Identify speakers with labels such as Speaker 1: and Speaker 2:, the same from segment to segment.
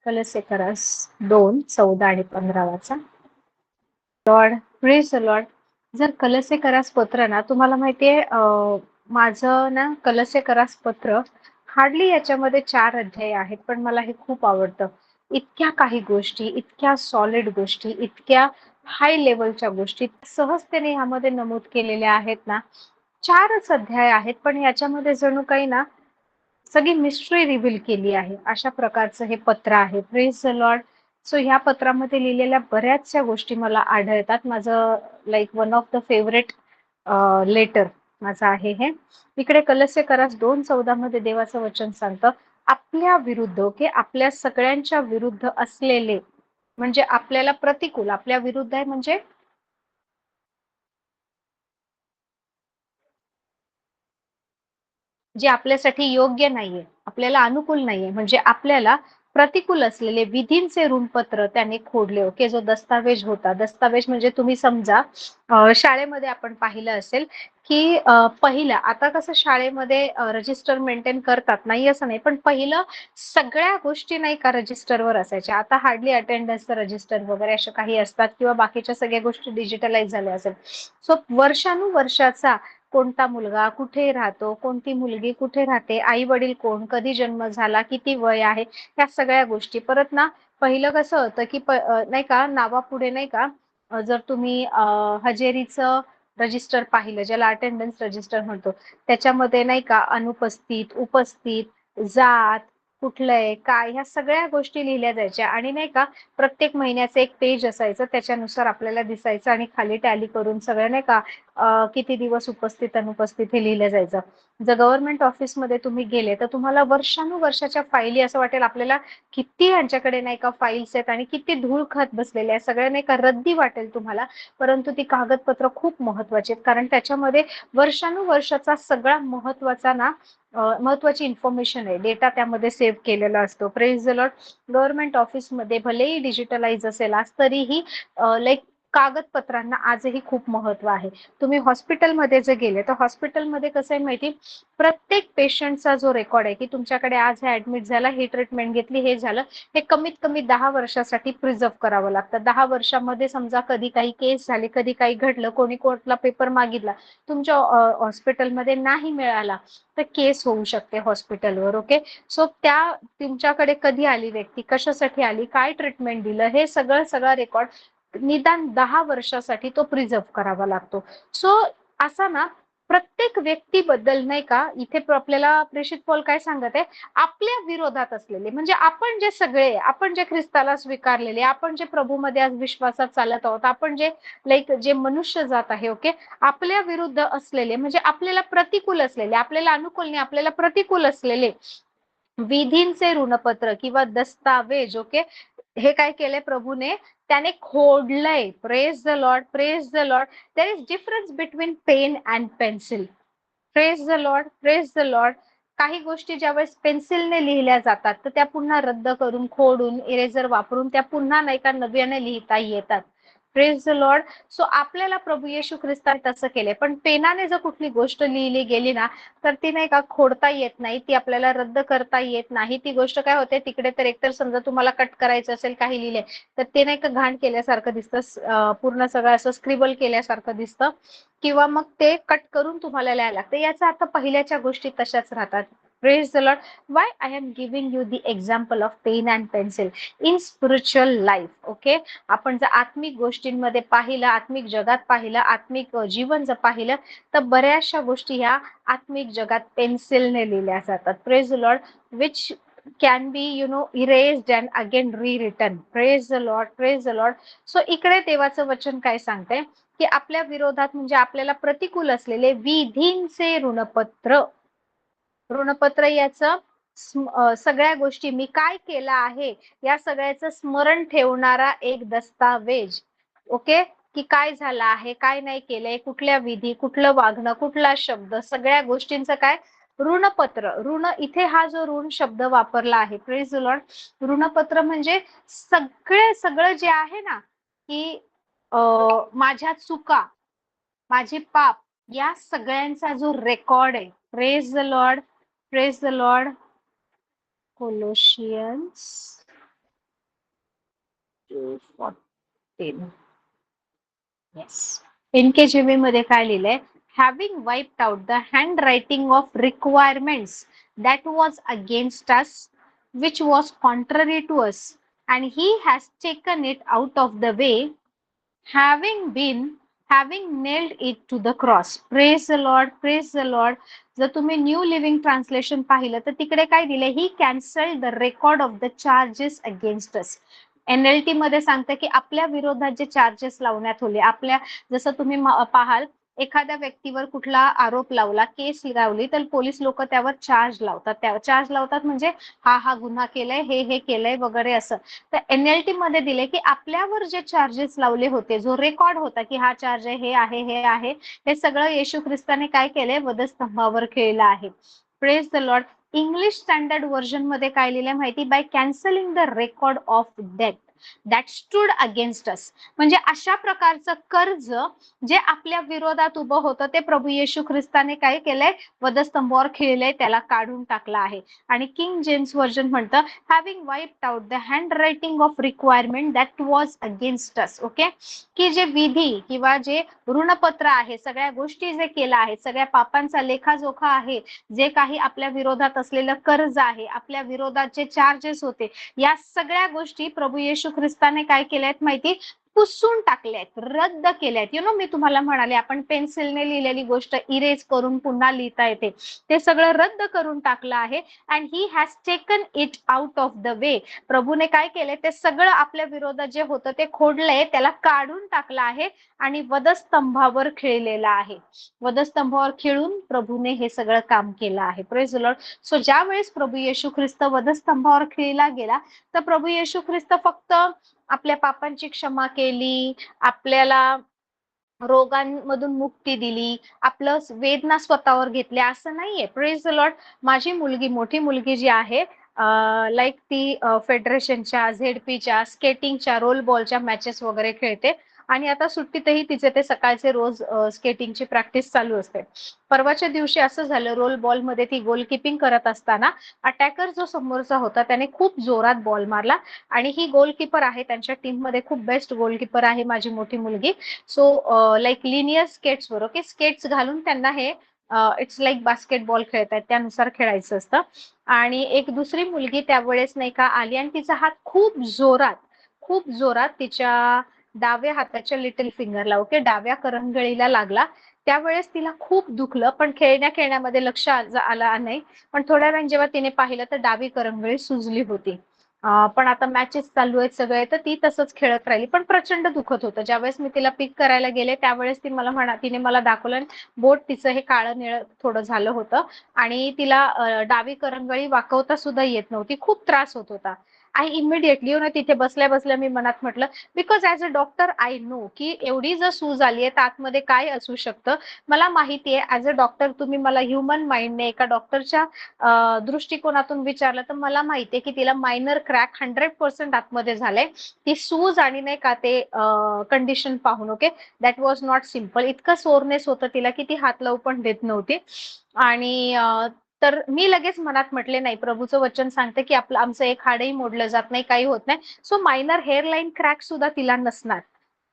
Speaker 1: कलसेकरास 2:14 आणि 15 वाचा. Lord, praise the Lord. जर कलसेकरास पत्र ना, तुम्हाला माहितीये माझं ना कलसेकरास पत्र हार्डली याच्यामध्ये 4 अध्याय आहेत, पण मला हे खूप आवडतं. इतक्या काही गोष्टी, इतक्या सॉलिड गोष्टी, इतक्या हाय लेवलच्या गोष्टी सहजतेने ह्यामध्ये नमूद केलेल्या आहेत ना. 4च अध्याय आहेत, पण याच्यामध्ये जणू काही ना सगळी मिस्ट्री रिव्हील केली आहे. अशा प्रकारचं हे पत्र आहे. Praise the Lord. सो ह्या पत्रामध्ये लिहिलेल्या बऱ्याचशा गोष्टी मला आढळतात. माझं like one of the favourite letter माझं आहे हे. इकडे कलस्यकरास 2:14 मध्ये देवाचं वचन सांगतं, आपल्या विरुद्ध ओके आपल्या सगळ्यांच्या विरुद्ध असलेले म्हणजे आपल्याला प्रतिकूल आपल्या विरुद्ध आहे म्हणजे जे आपल्यासाठी योग्य नाहीये, आपल्याला अनुकूल नाहीये, म्हणजे आपल्याला प्रतिकूल असलेले विधींचे ऋणपत्र त्याने खोडले. ओके, जो दस्तावेज होता, दस्तावेज म्हणजे तुम्ही समजा शाळेमध्ये आपण पाहिलं असेल की पहिलं आता कसं शाळेमध्ये रजिस्टर मेंटेन करतात, नाही असं नाही, पण पहिलं सगळ्या गोष्टी नाही का रजिस्टरवर असायच्या. आता हार्डली अटेंडन्सचं रजिस्टर वगैरे अशा काही असतात किंवा बाकीच्या सगळ्या गोष्टी डिजिटलाइज झाल्या असेल. सो वर्षानुवर्षाचा कोणता मुलगा कुठे राहतो, कोणती मुलगी कुठे राहते, आई वडील कोण, कधी जन्म झाला, किती वय आहे, ह्या सगळ्या गोष्टी. परत ना पहिलं कसं होतं की नाही का नावापुढे नाही का जर तुम्ही हजेरीचं रजिस्टर पाहिलं, ज्याला अटेंडन्स रजिस्टर म्हणतो, त्याच्यामध्ये नाही का अनुपस्थित, उपस्थित, जात, कुठलंय काय, ह्या सगळ्या गोष्टी लिहिल्या जायच्या आणि नाही का प्रत्येक महिन्याचं एक पेज असायचं, त्याच्यानुसार आपल्याला दिसायचं आणि खाली टॅली करून सगळं नाही का किती दिवस उपस्थित अनुपस्थित हे लिहिलं जायचं. जर गव्हर्नमेंट ऑफिसमध्ये तुम्ही गेले तर तुम्हाला वर्षानुवर्षाच्या फाईली असं वाटेल आपल्याला किती यांच्याकडे नाही का फाईल्स आहेत आणि किती धूळ खात बसलेल्या आहेत, सगळ्या नाही का रद्दी वाटेल तुम्हाला. परंतु ती कागदपत्र खूप महत्वाची आहेत, कारण त्याच्यामध्ये वर्षानुवर्षाचा सगळा महत्वाचा ना महत्वाची इन्फॉर्मेशन आहे, डेटा त्यामध्ये सेव्ह केलेला असतो. Praise the Lord. गव्हर्नमेंट ऑफिसमध्ये भलेही डिजिटलाइज असेल आज तरीही लाईक कागदपत्रांना आजही खूप महत्व आहे. तुम्ही हॉस्पिटलमध्ये जर गेले तर हॉस्पिटलमध्ये कसं आहे माहिती, प्रत्येक पेशंटचा जो रेकॉर्ड आहे की तुमच्याकडे आज हे ऍडमिट झाला, हे ट्रीटमेंट घेतली, हे झालं, हे कमीत कमी 10 वर्षासाठी प्रिझर्व्ह करावं लागतं. 10 वर्षामध्ये समजा कधी काही केस झाले, कधी काही घडलं, कोणी कोर्टला पेपर मागितला, तुमच्या हॉस्पिटलमध्ये नाही मिळाला तर केस होऊ शकते हॉस्पिटलवर. ओके, सो त्या तुमच्याकडे कधी आली व्यक्ती, कशासाठी आली, काय ट्रीटमेंट दिलं, हे सगळं सगळा रेकॉर्ड निदान 10 वर्षासाठी तो प्रिझर्व्ह करावा लागतो. सो असा ना प्रत्येक व्यक्तीबद्दल नाही का इथे आपल्याला प्रेषित पौल काय सांगत आहे, आपल्या विरोधात असलेले म्हणजे आपण जे सगळे, आपण जे ख्रिस्ताला स्वीकारलेले, आपण जे प्रभूमध्ये आज विश्वासात चालत आहोत, आपण जे लाईक जे मनुष्य जात आहे, ओके, आपल्या विरुद्ध असलेले म्हणजे आपल्याला प्रतिकूल असलेले, आपल्याला अनुकूल नाही आपल्याला प्रतिकूल असलेले विधींचे ऋणपत्र किंवा दस्तावेज, ओके, हे काय केलंय प्रभूने, त्याने खोडलंय. Praise the Lord, praise the Lord. There is difference between pen and pencil. Praise the Lord, praise the Lord. काही गोष्टी ज्यावेळेस पेन्सिलने लिहिल्या जातात तर त्या पुन्हा रद्द करून, खोडून, इरेजर वापरून त्या पुन्हा नाही का नव्याने लिहिता येतात. Praise the Lord. सो आपल्याला प्रभू येशू ख्रिस्ताने तसं केलंय, पण पेनाने जर कुठली गोष्ट लिहिली गेली ना तर ती नाही का खोडता येत नाही, ती आपल्याला रद्द करता येत नाही. ती गोष्ट काय होते, तिकडे तर एकतर समजा तुम्हाला कट करायचं असेल, काही लिहिले तर ते नाही का घाण केल्यासारखं दिसतं, पूर्ण सगळं असं स्क्रिबल केल्यासारखं दिसतं, किंवा मग ते कट करून तुम्हाला लिहायला लागतं. याचा अर्थ पहिल्याच्या गोष्टी तशाच राहतात. Praise the Lord. Why I am giving you the example of pen and pencil in spiritual life. Okay, आपण जर आत्मिक गोष्टींमध्ये पाहिलं, आत्मिक जगात पाहिलं, आत्मिक जीवन जर पाहिलं तर बऱ्याचशा गोष्टी ह्या आत्मिक जगात पेन्सिलने लिहिल्या जातात. Praise the Lord. Which can be erased and again rewritten. Praise the Lord, praise the Lord. So इकडे देवाचं वचन काय सांगते की आपल्या विरोधात म्हणजे आपल्याला प्रतिकूल असलेले विधींचे ऋणपत्र, ऋणपत्र याचं सगळ्या गोष्टी मी काय केलं आहे या सगळ्याचं स्मरण ठेवणारा एक दस्तावेज. ओके, की काय झालं आहे, काय नाही केलंय, कुठल्या विधी, कुठलं वागणं, कुठला शब्द, सगळ्या गोष्टींचं काय ऋणपत्र. ऋण इथे हा जो ऋण शब्द वापरला आहे, प्रेज द लॉर्ड, ऋणपत्र म्हणजे सगळं जे आहे ना की माझ्या चुका, माझे पाप, या सगळ्यांचा जो रेकॉर्ड आहे. Praise the Lord, praise the Lord. Colossians 2:14. Yes. NKJV मध्ये काय लिहिलंय? Having wiped out the handwriting of requirements that was against us, which was contrary to us, and he has taken it out of the way, having nailed it to the cross. Praise the Lord, praise the Lord. जर तुम्ही new living translation पाहिलं तर तिकडे काय दिले? He cancel the record of the charges against us. NLT मध्ये सांगते की आपल्या विरोधात जे चार्जेस लावण्यात आले, आपल्या जसं तुम्ही पाहाल एखाद्या व्यक्तीवर कुठला आरोप लावला, केस लावली, तर पोलीस लोक त्यावर चार्ज लावतात. त्यावर चार्ज लावतात म्हणजे हा गुन्हा केलाय, हे केलंय वगैरे असं. तर NLT मध्ये दिले की आपल्यावर जे चार्जेस लावले होते, जो रेकॉर्ड होता की हा चार्ज आहे, हे आहे, हे सगळं येशू ख्रिस्ताने काय केलंय? वधस्तंभावर खेळलं आहे. Praise the Lord. English Standard Version मध्ये काय लिहिलंय माहिती? By cancelling the record of debt that stood against us. म्हणजे अशा प्रकारचं कर्ज जे आपल्या विरोधात उभं होतं ते प्रभू येशू ख्रिस्ताने काय केलंय? वधस्तंभावर खेळलंय, त्याला काढून टाकलं आहे. आणि किंग जेम्स व्हर्जन म्हणतं having wiped out the handwriting of requirement that was against us. Okay, की जे विधी किंवा जे ऋणपत्र आहे, सगळ्या गोष्टी जे केल्या आहेत, सगळ्या पापांचा लेखाजोखा आहे, जे काही आपल्या विरोधात असलेलं कर्ज आहे, आपल्या विरोधात जे चार्जेस होते, या सगळ्या गोष्टी प्रभू येशू ख्रिस्ताने काय केल्यात माहिती? पुसून टाकल्यात, रद्द केल्यात. मी तुम्हाला म्हणाले आपण पेन्सिलने लिहिलेली गोष्ट इरेज करून पुन्हा लिहिता येते, ते सगळं रद्द करून टाकलं आहे. And he has taken it out of the way. प्रभूने काय केलंय? ते सगळं आपल्या विरोधात जे होतं ते खोडलंय, त्याला काढून टाकलं आहे आणि वधस्तंभावर खेळलेलं आहे. वधस्तंभावर खेळून प्रभूने हे सगळं काम केलं आहे. Praise the Lord. सो ज्या वेळेस प्रभू येशू ख्रिस्त वधस्तंभावर खेळला गेला, तर प्रभू येशू ख्रिस्त फक्त आपल्या पापांची क्षमा केली, आपल्याला रोगांमधून मुक्ती दिली, आपलं वेदना स्वतःवर घेतल्या, असं नाहीये. Praise the Lord. माझी मुलगी, मोठी मुलगी जी आहे, लाईक ती फेडरेशनच्या, झेडपीच्या, स्केटिंगच्या, रोल बॉलच्या मॅचेस वगैरे खेळते आणि आता सुट्टीतही तिचे ते सकाळचे रोज स्केटिंगची प्रॅक्टिस चालू असते. परवाच्या दिवशी असं झालं, रोल बॉल मध्ये ती गोलकीपिंग करत असताना अटॅकर जो समोरचा होता त्याने खूप जोरात बॉल मारला आणि ही गोलकीपर आहे, त्यांच्या टीम मध्ये खूप बेस्ट गोलकीपर आहे माझी मोठी मुलगी. सो लाईक लिनियर स्केट्सवर, ओके, स्केट्स घालून त्यांना हे इट्स लाईक बास्केटबॉल खेळतायत, त्यानुसार खेळायचं असतं. आणि एक दुसरी मुलगी त्यावेळेस नाही का आली आणि तिचा हात खूप जोरात तिच्या डाव्या हाताच्या लिटिल फिंगरला, ओके, डाव्या करंगळीला लागला. त्यावेळेस तिला खूप दुखलं, पण खेळण्यामध्ये लक्ष आला नाही. पण थोड्या वेळाने जेव्हा तिने पाहिलं तर डावी करंगळी सुजली होती. पण आता मॅचेस चालू आहेत सगळे, तर ती तसंच खेळत राहिली, पण प्रचंड दुखत होतं. ज्यावेळेस मी तिला पिक करायला गेले त्यावेळेस तिने मला दाखवलं, बोट तिचं हे काळं निळं थोडं झालं होतं आणि तिला डावी करंगळी वाकवता सुद्धा येत नव्हती, खूप त्रास होत होता. आय इमिडिएटली तिथे बसल्या बसल्या मी मनात म्हटलं, because as a doctor I know की एवढी जर सूज आली आहे तर आतमध्ये काय असू शकतं. मला माहिती आहे, ऍज अ डॉक्टर तुम्ही मला ह्युमन माइंडने एका डॉक्टरच्या दृष्टिकोनातून विचारलं तर मला माहितीये की तिला मायनर क्रॅक 100% आतमध्ये झालंय. ती सूज आणि नाही का ते कंडिशन पाहून, okay, that was not simple. इतकं सोरनेस होतं तिला की ती हात लावू पण देत नव्हती. आणि तर मी लगेच मनात म्हटले, नाही, प्रभूचं वचन सांगते की आमचं एक हाडही मोडलं जात नाही, काही होत नाही. सो मायनर हेअरलाईन क्रॅक सुद्धा तिला नसणार.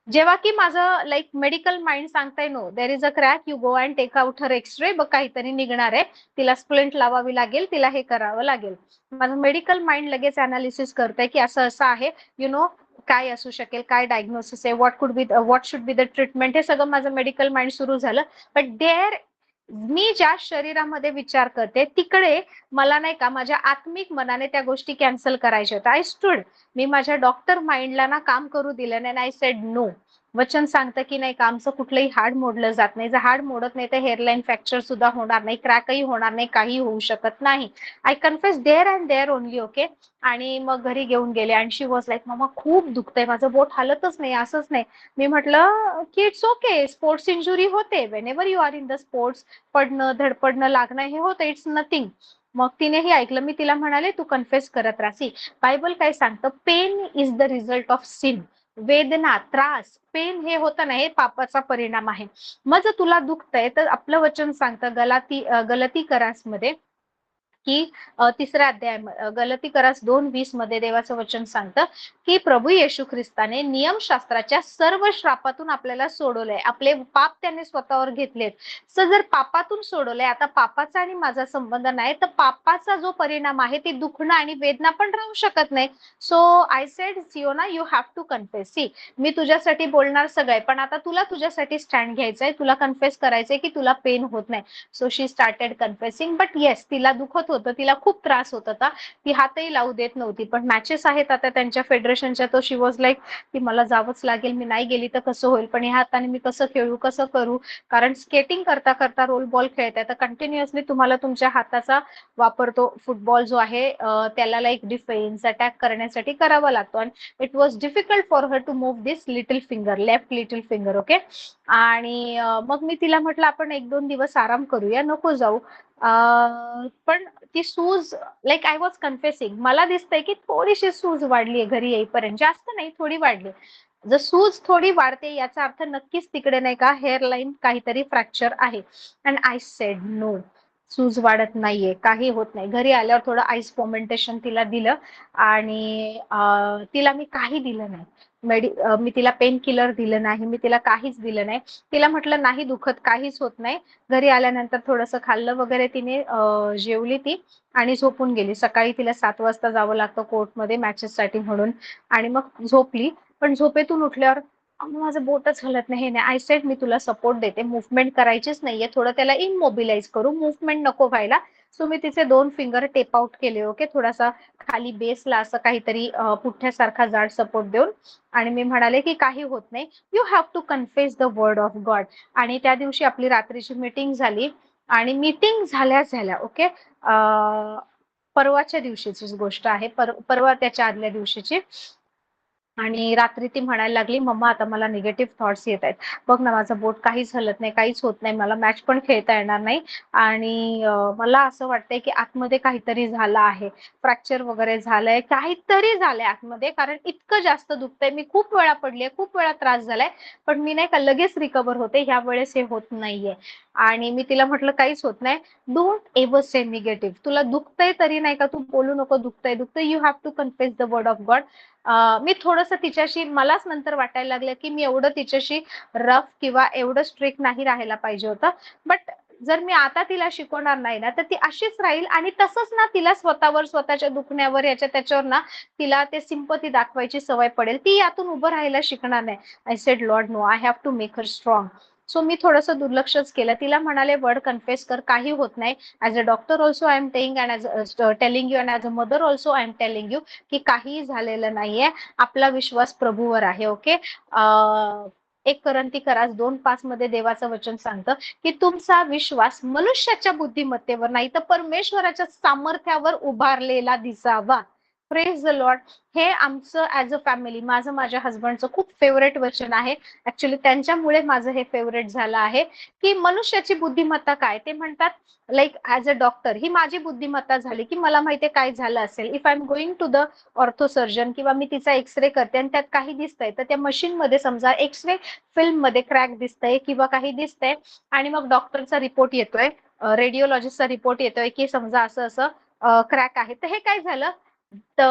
Speaker 1: जेव्हा की माझं लाईक मेडिकल माइंड सांगताय no there is a crack, you go and take out her x-ray, बघ काहीतरी निघणार आहे, तिला स्प्लिंट लावावी लागेल, तिला हे करावं लागेल. माझं मेडिकल माइंड लगेच अनालिसिस करतंय की असं आहे, काय असू शकेल, काय डायग्नोसिस आहे, what should be the treatment, हे सगळं माझं मेडिकल माइंड सुरू झालं. बट देअर मी ज्या शरीरामध्ये विचार करते तिकडे मला नाही का माझ्या आत्मिक मनाने त्या गोष्टी कॅन्सल करायच्या होत्या. आय स्टूड, मी माझ्या डॉक्टर माइंडला ना काम करू दिलं नाही. I said no. वचन सांगतं की नाही का आमचं कुठलंही हाड मोडलं जात नाही. जर हाड मोडत नाही तर हेअरलाईन फ्रॅक्चर सुद्धा होणार नाही, क्रॅकही होणार नाही, काही होऊ शकत नाही. I confess there and there only, okay. आणि मग घरी घेऊन गेले आणि शी वॉज लाईक, मामा खूप दुखतंय, माझं बोट हालतच नाही, असंच नाही. मी म्हटलं की इट्स ओके, स्पोर्ट्स इंजुरी होते, Wien ever you are in the sports, पडणं, धडपडणं, लागणं हे होतं, इट्स नथिंग. मग तिनेही ऐकलं. मी तिला म्हणाले तू कन्फेस करत राहा. बायबल काय सांगतं, pain is the result of sin. वेदना, त्रास, पेन हे होतं ना, हे पापाचा परिणाम आहे. मग जर तुला दुखतंय तर आपलं वचन सांगतं गलती करास मध्ये की तिसऱ्या अध्याय गलती करास 2:20 मध्ये देवाचं वचन सांगतं की प्रभू येशू ख्रिस्ताने नियमशास्त्राच्या सर्व श्रापातून आपल्याला सोडवलंय. आपले पाप त्याने स्वतःवर घेतलेत. जर पापातून सोडवलंय, आता पापाचा आणि माझा संबंध नाही, तर पापाचा जो परिणाम आहे ती दुखणं आणि वेदना पण राहू शकत नाही. So I said Siona you have to confess. See, मी तुझ्यासाठी बोलणार सगळं, पण आता तुला तुझ्यासाठी स्टँड घ्यायचंय, तुला कन्फेस करायचंय की तुला पेन होत नाही. So she started confessing. But yes, तिला दुखत होतं, तिला खूप त्रास होत होता, ती हातही लावू देत नव्हती. पण मॅचेस आहेत आता त्यांच्या फेडरेशनच्या, तो शी वॉज लाईक की मला जावंच लागेल, मी नाही गेली तर कसं होईल, पण ह्या हाताने मी कसं खेळू, कसं करू, कारण स्केटिंग करता करता रोल बॉल खेळताय तर कंटिन्युअसली तुम्हाला तुमच्या हाताचा वापर, तो फुटबॉल जो आहे त्याला लाईक डिफेन्स अटॅक करण्यासाठी करावा लागतो. आणि it was difficult for her to move this little finger, left little finger. Okay. आणि मग मी तिला म्हटलं आपण 1-2 दिवस आराम करूया, नको जाऊ. पण ती सूज, लाईक आय वॉज कन्फेसिंग, मला दिसतंय की थोडीशी सूज वाढली आहे घरी येईपर्यंत, जास्त नाही, थोडी वाढली. जर सूज थोडी वाढते याचा अर्थ नक्कीच तिकडे नाही का हेअरलाईन काहीतरी फ्रॅक्चर आहे. अँड आय सेड नो, सूज वाढत नाहीये, काही होत नाही. घरी आल्यावर थोडं आईस फॉर्मेंटेशन तिला दिलं आणि तिला मी काही दिलं नाही. मी तिला पेन किलर दिलं नाही, मी तिला काहीच दिलं नाही. तिला म्हटलं नाही दुखत, काहीच होत नाही. घरी आल्यानंतर थोडंसं खाल्लं वगैरे तिने, जेवली ती आणि झोपून गेली. सकाळी तिला 7 वाजता जावं लागतं कोर्टमध्ये मॅचेससाठी म्हणून. आणि मग झोपली. पण झोपेतून उठल्यावर माझं बोटच हलत नाही. आय सेड मी तुला सपोर्ट देते, मुव्हमेंट करायचीच नाहीये, थोडं त्याला इमोबिलाइज करू, मुव्हमेंट नको व्हायला. सो मी तिचे 2 फिंगर टेप आउट केले. ओके, थोडासा खाली बेसला असं काहीतरी पुठ्यासारखा जाड सपोर्ट देऊन. आणि मी म्हणाले की काही होत नाही, you have to confess the word of God. आणि त्या दिवशी आपली रात्रीची मीटिंग झाली. आणि मीटिंग झाल्या ओके, परवाच्या दिवशीचीच गोष्ट आहे, परवा त्याच्या आदल्या दिवशीची. आणि रात्री ती म्हणायला लागली, मम्मा आता मला निगेटिव्ह थॉट्स येत आहेत, बघ ना माझं बोट काहीच हलत नाही, काहीच होत नाही, मला मॅच पण खेळता येणार नाही. आणि मला असं वाटतंय की आतमध्ये काहीतरी झालं आहे, फ्रॅक्चर वगैरे झालंय, काहीतरी झालंय आतमध्ये, कारण इतकं जास्त दुखतंय, मी खूप वेळा पडलीये, खूप वेळा त्रास झालाय, पण मी नाही का लगेच रिकव्हर होते, ह्या वेळेस हे होत नाहीये. आणि मी तिला म्हटलं काहीच होत नाही, डोंट एव्हर से निगेटिव्ह, तुला दुखतंय तरी नाही का तू बोलू नको दुखतंय दुखतंय, you have to confess the word of God. मी थोडंसं तिच्याशी, मलाच नंतर वाटायला लागलं की मी एवढं तिच्याशी रफ किंवा एवढं स्ट्रिक्ट नाही राहायला पाहिजे होतं. बट जर मी आता तिला शिकवणार नाही ना तर ती अशीच राहील, आणि तसंच ना तिला स्वतःवर, स्वतःच्या दुखण्यावर, याच्या त्याच्यावर ना तिला ते सिंपती दाखवायची सवय पडेल, ती यातून उभं राहायला शिकणार नाही. I said Lord no, I have to make her strong. So मी थोडंसं दुर्लक्षच केलं. तिला म्हणाले वर्ड कन्फेस कर, काही होत नाही. As a doctor also I am telling, and as telling you, and as a mother also I am telling you की काहीही झालेलं नाहीये, आपला विश्वास प्रभूवर आहे. ओके. 1 कोरिन्थीकरास 2:5 मध्ये देवाचं वचन सांगतं की तुमचा विश्वास मनुष्याच्या बुद्धिमत्तेवर नाही तर परमेश्वराच्या सामर्थ्यावर उभारलेला दिसावा. Praise the Lord. हे आमचं ऍज अ फॅमिली, माझं माझ्या हसबंडचं खूप फेवरेट वचन आहे. ऍक्च्युली त्यांच्यामुळे माझं हे फेवरेट झालं आहे की मनुष्याची बुद्धिमत्ता काय, ते म्हणतात लाईक ऍज अ डॉक्टर ही माझी बुद्धिमत्ता झाली की मला माहितीये काय झालं असेल. If I am going to the orthosurgeon किंवा मी तिचा एक्सरे करते आणि त्यात काही दिसतंय, तर त्या मशीन मध्ये समजा एक्सरे फिल्म मध्ये क्रॅक दिसतंय किंवा काही दिसतंय, आणि मग डॉक्टरचा रिपोर्ट येतोय, रेडिओलॉजिस्टचा रिपोर्ट येतोय की समजा असं असं क्रॅक आहे, तर हे काय झालं, द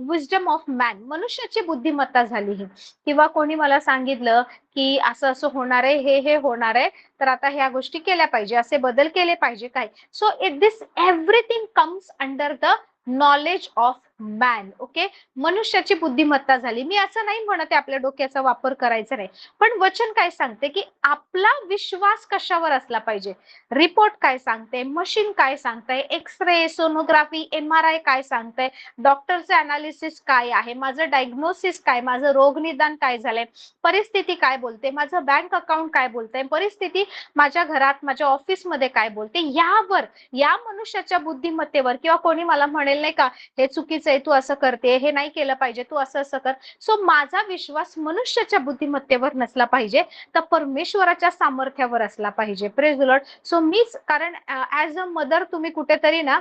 Speaker 1: विजडम ऑफ मॅन, मनुष्याची बुद्धिमत्ता झाली ही. किंवा कोणी मला सांगितलं की असं असं होणार आहे, हे होणार आहे, तर आता ह्या गोष्टी केल्या पाहिजे, असे बदल केले पाहिजे काय. So it this everything comes under the knowledge of man. Okay. मनुष्याची बुद्धिमत्ता झाली. मी असं नाही म्हणत आहे आपल्या डोक्याचा वापर करायचा नाही, पण वचन काय सांगते की आपला विश्वास कशावर असला पाहिजे. रिपोर्ट काय सांगते, मशीन काय सांगताय, एक्सरे, सोनोग्राफी, MRI काय सांगताय, डॉक्टरचे अनालिसिस काय आहे, माझं डायग्नोसिस काय, माझं रोग निदान काय झालंय, परिस्थिती काय बोलते, माझं बँक अकाउंट काय बोलतंय, परिस्थिती माझ्या घरात, माझ्या ऑफिसमध्ये काय बोलते, यावर, या मनुष्याच्या बुद्धिमत्तेवर, किंवा कोणी मला म्हणेल नाही का हे चुकीचं आहे, तू असं करते, हे नाही केलं पाहिजे, तू असं असं कर. सो माझा विश्वास मनुष्याच्या बुद्धिमत्तेवर नसला पाहिजे, तर परमेश्वराच्या सामर्थ्यावर असला पाहिजे. Praise the Lord. सो मीच, कारण ऍज अ मदर तुम्ही कुठेतरी ना,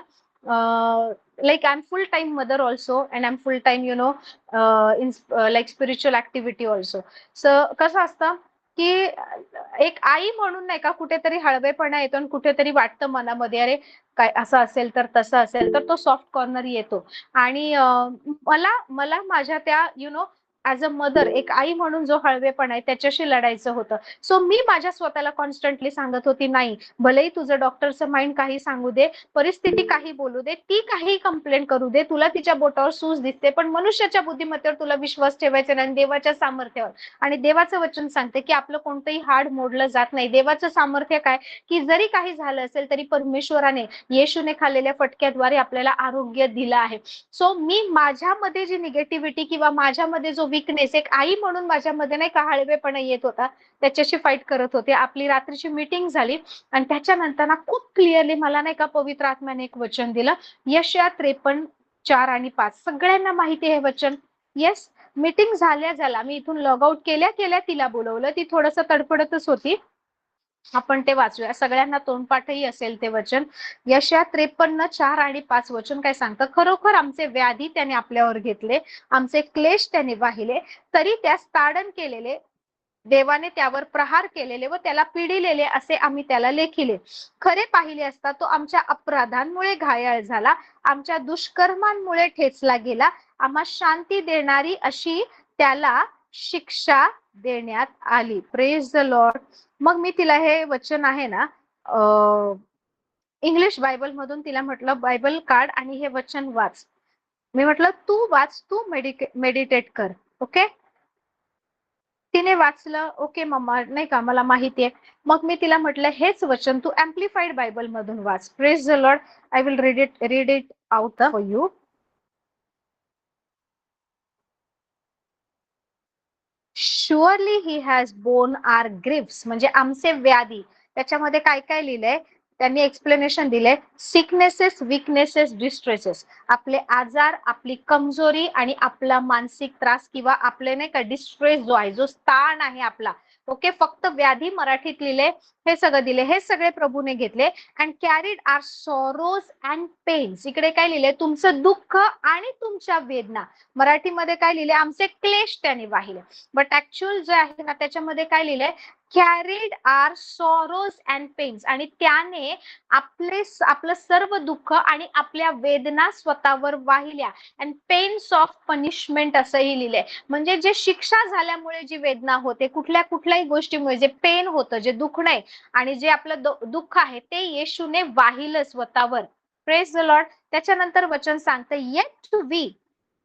Speaker 1: like I'm full time mother also and I'm full time in like spiritual activity also. So कसं असतं, की एक आई म्हणून नाही का कुठेतरी हळवेपणा येतो आणि कुठेतरी वाटतं मनामध्ये अरे काय असं असेल तर तसं असेल तर तो सॉफ्ट कॉर्नर येतो. आणि मला मला माझ्या त्या ऍज अ मदर एक आई म्हणून जो हळवेपणा आहे त्याच्याशी लढायचं होतं. सो मी माझ्या स्वतःला कॉन्स्टंटली सांगत होती नाही, भलेही तुझं डॉक्टरचं माइंड काही सांगू दे, परिस्थिती काही बोलू दे, ती काही कंप्लेंट करू दे, तुला तिच्या बोटावर सूज दिसते पण मनुष्याच्या बुद्धिमत्तेवर तुला विश्वास ठेवायचा नाही आणि देवाच्या सामर्थ्यावर. आणि देवाचं वचन सांगते की आपलं कोणतंही हाड मोडलं जात नाही. देवाचं सामर्थ्य काय की जरी काही झालं असेल तरी परमेश्वराने येशूने खाल्लेल्या फटक्याद्वारे आपल्याला आरोग्य दिलं आहे. सो मी माझ्यामध्ये जी निगेटिव्हिटी किंवा माझ्यामध्ये जो विकनेस एक आई म्हणून माझ्यामध्ये नाही का हळवेपणा येत होता त्याच्याशी फाईट करत होते. आपली रात्रीची मीटिंग झाली आणि त्याच्यानंतर ना खूप क्लिअरली मला नाही का पवित्र आत्म्याने एक वचन दिलं. यशया 53:4-5 सगळ्यांना माहिती आहे हे वचन. येस. मीटिंग झाल्या मी इथून लॉग आउट केल्या तिला बोलवलं. ती थोडस तडफडतच होती. आपण ते वाचूया. सगळ्यांना तोंडपाठही असेल ते वचन. यशया 53:4-5 वचन काय सांगतं. खरोखर आमचे व्याधी त्याने आपल्यावर घेतले, आमचे क्लेश त्याने वाहिले, तरी त्यास ताडण केलेले, देवाने त्यावर प्रहार केलेले व त्याला पिडिलेले असे आम्ही त्याला लेखिले. खरे पाहिले असता तो आमच्या अपराधांमुळे घायाळ झाला, आमच्या दुष्कर्मांमुळे ठेचला गेला, आम्हा शांती देणारी अशी त्याला शिक्षा देण्यात आली. Praise the Lord. मग मी तिला हे वचन आहे ना इंग्लिश बायबल मधून तिला म्हटलं बायबल काढ आणि हे वचन वाच. मी म्हटलं तू वाच, तू मेडिटेट कर. ओके. तिने वाचलं. ओके मम्मा नाही का मला माहितीये. मग मी तिला म्हटलं हेच वचन तू एम्प्लिफाईड बायबल मधून वाच. Praise the Lord. I will read it out for you. Surely he has borne our griefs म्हणजे आमचे व्याधी. त्याच्यामध्ये काय काय लिहिलंय त्यांनी एक्सप्लेनेशन दिलंय. सिकनेसेस, विकनेसेस, डिस्ट्रेसेस, आपले आजार, आपली कमजोरी आणि आपला मानसिक त्रास किंवा आपले नाही का डिस्ट्रेस जो आहे, जो ताण आहे आपला. ओके. फक्त व्याधी मराठीत लिहिले. हे सगळं दिले. हे सगळे प्रभूने घेतले. And carried our sorrows and pains. इकडे काय लिहिले तुमचं दुःख आणि तुमच्या वेदना. मराठीमध्ये काय लिहिले आमचे क्लेश त्याने वाहिले. बट ऍक्च्युअल जे आहे ना त्याच्यामध्ये काय लिहिलंय carried our sorrows and pains. आणि त्याने आपलं सर्व दुःख आणि आपल्या वेदना स्वतःवर वाहिल्या. अँड पेन्स ऑफ पनिशमेंट असंही लिहिलंय. म्हणजे जे शिक्षा झाल्यामुळे जी वेदना होते कुठल्याही गोष्टीमुळे जे पेन होतं, जे दुखणं आहे आणि जे आपलं दुःख आहे ते येशूने वाहिलं स्वतःवर. Praise the Lord. त्याच्यानंतर वचन सांगतं yet we